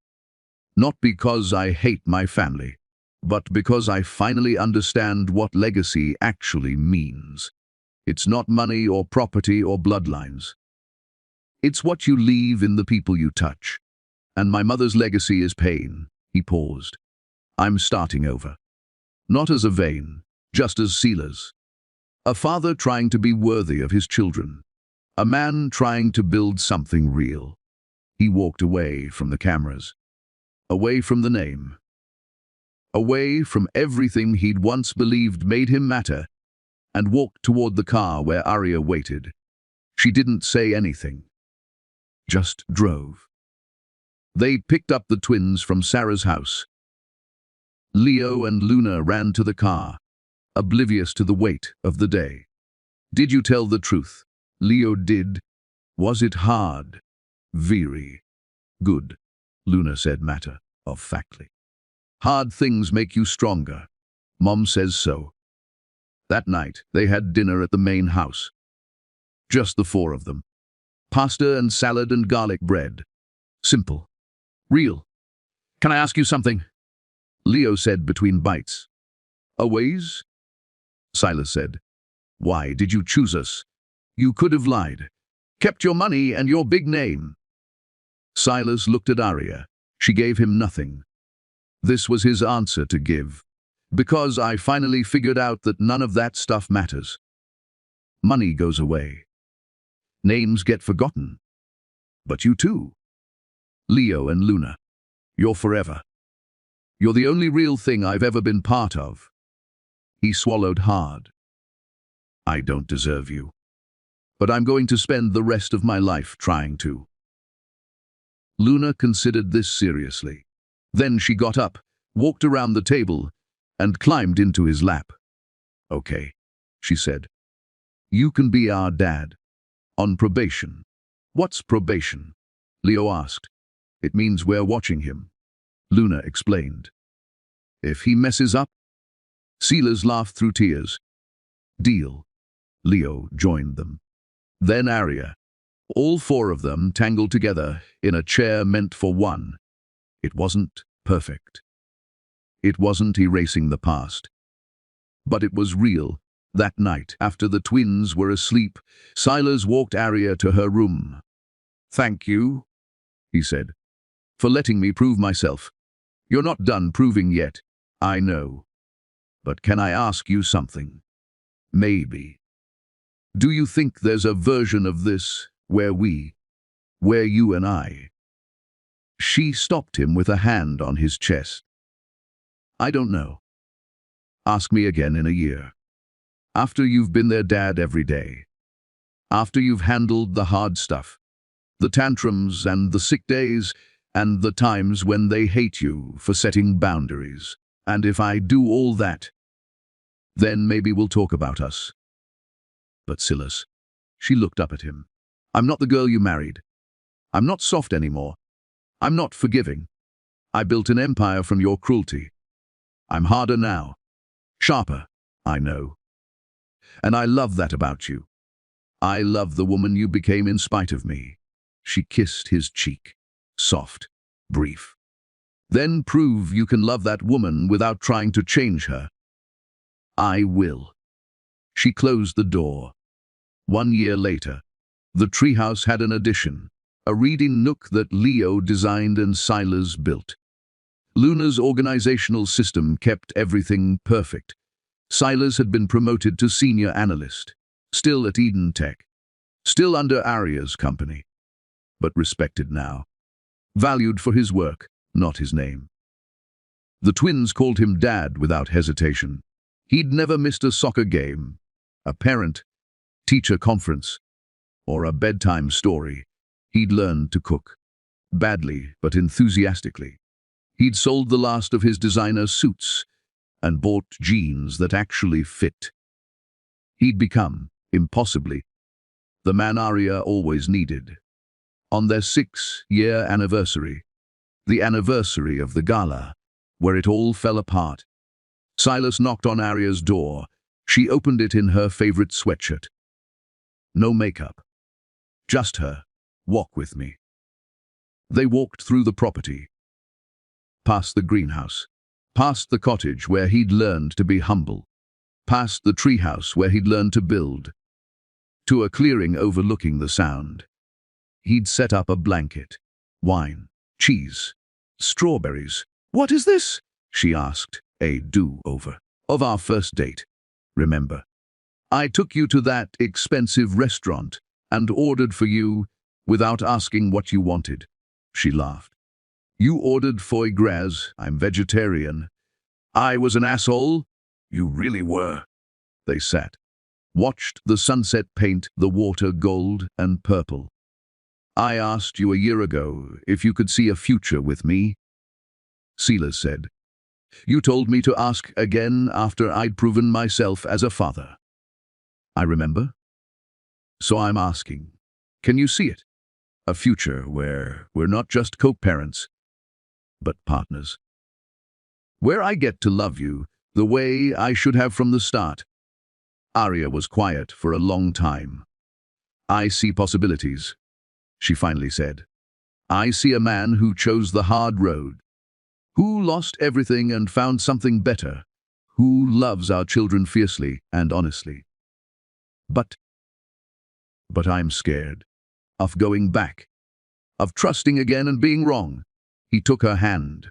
Not because I hate my family, but because I finally understand what legacy actually means. It's not money or property or bloodlines. It's what you leave in the people you touch. And my mother's legacy is pain. He paused. I'm starting over. Not as a Vane, just as Silas. A father trying to be worthy of his children. A man trying to build something real. He walked away from the cameras. Away from the name. Away from everything he'd once believed made him matter, and walked toward the car where Arya waited. She didn't say anything. Just drove. They picked up the twins from Sarah's house. Leo and Luna ran to the car, oblivious to the weight of the day. Did you tell the truth? Leo did. Was it hard? Very. Good, Luna said matter-of-factly. Hard things make you stronger. Mom says so. That night, they had dinner at the main house. Just the 4 of them. Pasta and salad and garlic bread. Simple. Real. Can I ask you something? Leo said between bites. Always? Silas said. Why did you choose us? You could have lied. Kept your money and your big name. Silas looked at Arya. She gave him nothing. This was his answer to give. Because I finally figured out that none of that stuff matters. Money goes away. Names get forgotten. But you too. Leo and Luna. You're forever. You're the only real thing I've ever been part of. He swallowed hard. I don't deserve you. But I'm going to spend the rest of my life trying to. Luna considered this seriously. Then she got up, walked around the table, and climbed into his lap. Okay, she said. You can be our dad. On probation. What's probation? Leo asked. It means we're watching him. Luna explained. If he messes up? Silas laughed through tears. Deal. Leo joined them. Then Arya. All 4 of them tangled together in a chair meant for one. It wasn't perfect. It wasn't erasing the past. But it was real. That night, after the twins were asleep, Silas walked Arya to her room. Thank you, he said, for letting me prove myself. You're not done proving yet, I know. But can I ask you something? Maybe. Do you think there's a version of this where you and I? She stopped him with a hand on his chest. I don't know. Ask me again in a year. After you've been their dad every day. After you've handled the hard stuff. The tantrums and the sick days and the times when they hate you for setting boundaries. And if I do all that, then maybe we'll talk about us. But Silas, she looked up at him. I'm not the girl you married. I'm not soft anymore. I'm not forgiving. I built an empire from your cruelty. I'm harder now. Sharper, I know. And I love that about you. I love the woman you became in spite of me. She kissed his cheek. Soft, brief. Then prove you can love that woman without trying to change her. I will. She closed the door. 1 year later, the treehouse had an addition, a reading nook that Leo designed and Silas built. Luna's organizational system kept everything perfect. Silas had been promoted to senior analyst, still at Eden Tech, still under Arya's company, but respected now, valued for his work, not his name. The twins called him Dad without hesitation. He'd never missed a soccer game, a parent-teacher conference, or a bedtime story. He'd learned to cook, badly but enthusiastically. He'd sold the last of his designer suits and bought jeans that actually fit. He'd become, impossibly, the man Arya always needed. On their 6-year anniversary, the anniversary of the gala, where it all fell apart, Silas knocked on Arya's door. She opened it in her favorite sweatshirt. No makeup. Just her. Walk with me. They walked through the property, past the greenhouse, past the cottage where he'd learned to be humble, past the treehouse where he'd learned to build, to a clearing overlooking the sound. He'd set up a blanket, wine, cheese, strawberries. "What is this?" she asked. "A do-over of our first date. Remember, I took you to that expensive restaurant and ordered for you without asking what you wanted." She laughed. "You ordered foie gras. I'm vegetarian. I was an asshole." "You really were." They sat, watched the sunset paint the water gold and purple. "I asked you a year ago if you could see a future with me," Silas said. "You told me to ask again after I'd proven myself as a father." "I remember. So I'm asking, can you see it? A future where we're not just co-parents, but partners. Where I get to love you the way I should have from the start." Arya was quiet for a long time. "I see possibilities," she finally said. "I see a man who chose the hard road, who lost everything and found something better, who loves our children fiercely and honestly. But I'm scared of going back, of trusting again and being wrong." He took her hand,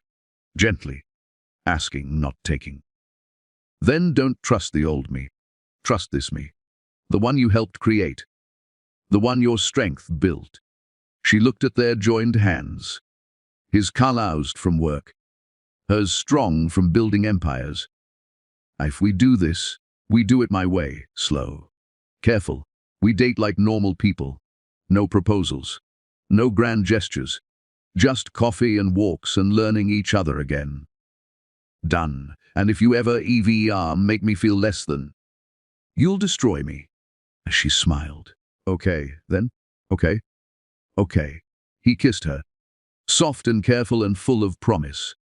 gently, asking, not taking. "Then don't trust the old me. Trust this me, the one you helped create, the one your strength built." She looked at their joined hands, his calloused from work, hers strong from building empires. "If we do this, we do it my way, slow, careful. We date like normal people. No proposals, no grand gestures, just coffee and walks and learning each other again. Done. And if you ever make me feel less than, you'll destroy me." She smiled. "Okay, then. Okay. Okay." He kissed her, soft and careful and full of promise.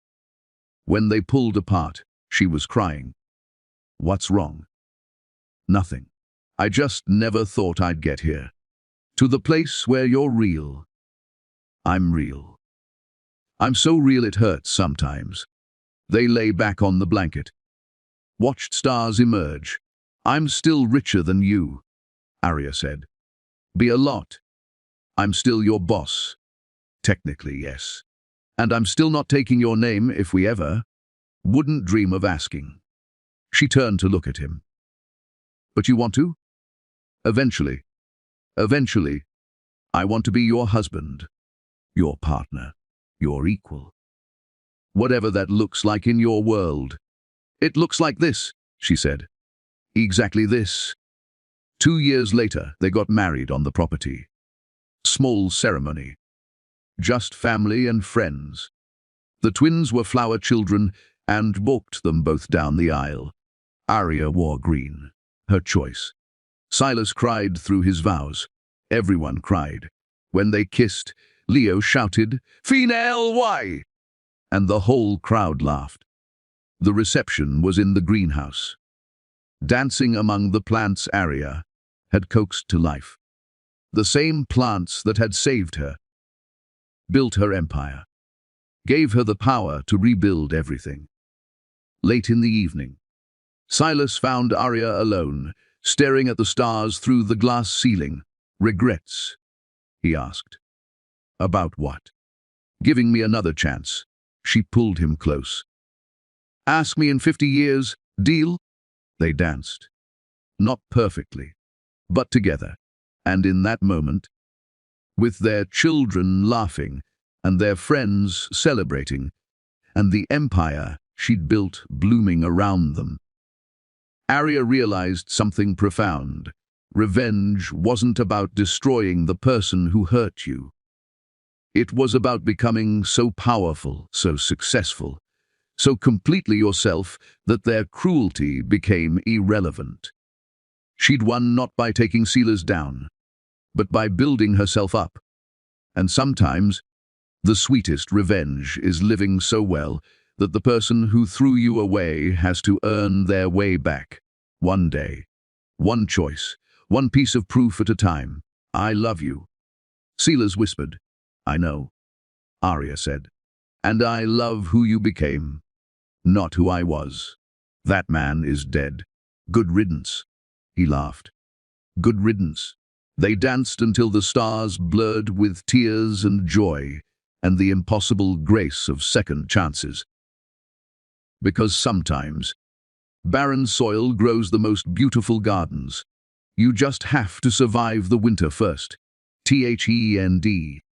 When they pulled apart, she was crying. "What's wrong?" "Nothing. I just never thought I'd get here. To the place where you're real. I'm real. I'm so real it hurts sometimes." They lay back on the blanket, watched stars emerge. "I'm still richer than you," Arya said. "Be a lot. I'm still your boss. Technically, yes. And I'm still not taking your name if we ever wouldn't dream of asking." She turned to look at him. "But you want to?" "Eventually. Eventually. I want to be your husband, your partner, your equal. Whatever that looks like in your world." "It looks like this," she said. "Exactly this." 2 years later, they got married on the property. Small ceremony. Just family and friends. The twins were flower children and walked them both down the aisle. Arya wore green, her choice. Silas cried through his vows. Everyone cried. When they kissed, Leo shouted, "Female, why?" And the whole crowd laughed. The reception was in the greenhouse. Dancing among the plants Arya had coaxed to life. The same plants that had saved her, built her empire, gave her the power to rebuild everything. Late in the evening, Silas found Arya alone, staring at the stars through the glass ceiling. "Regrets?" he asked. "About what?" "Giving me another chance." She pulled him close. "Ask me in 50 years, deal?" They danced. Not perfectly, but together. And in that moment, with their children laughing and their friends celebrating, and the empire she'd built blooming around them, Arya realized something profound. Revenge wasn't about destroying the person who hurt you. It was about becoming so powerful, so successful, so completely yourself that their cruelty became irrelevant. She'd won not by taking Silas down, but by building herself up. And sometimes, the sweetest revenge is living so well that the person who threw you away has to earn their way back. One day, one choice, one piece of proof at a time. I love you. Sealers whispered. I know, Arya said. And I love who you became, not who I was. That man is dead. Good riddance. He laughed. Good riddance. They danced until the stars blurred with tears and joy and the impossible grace of second chances. Because sometimes, barren soil grows the most beautiful gardens. You just have to survive the winter first. THEND.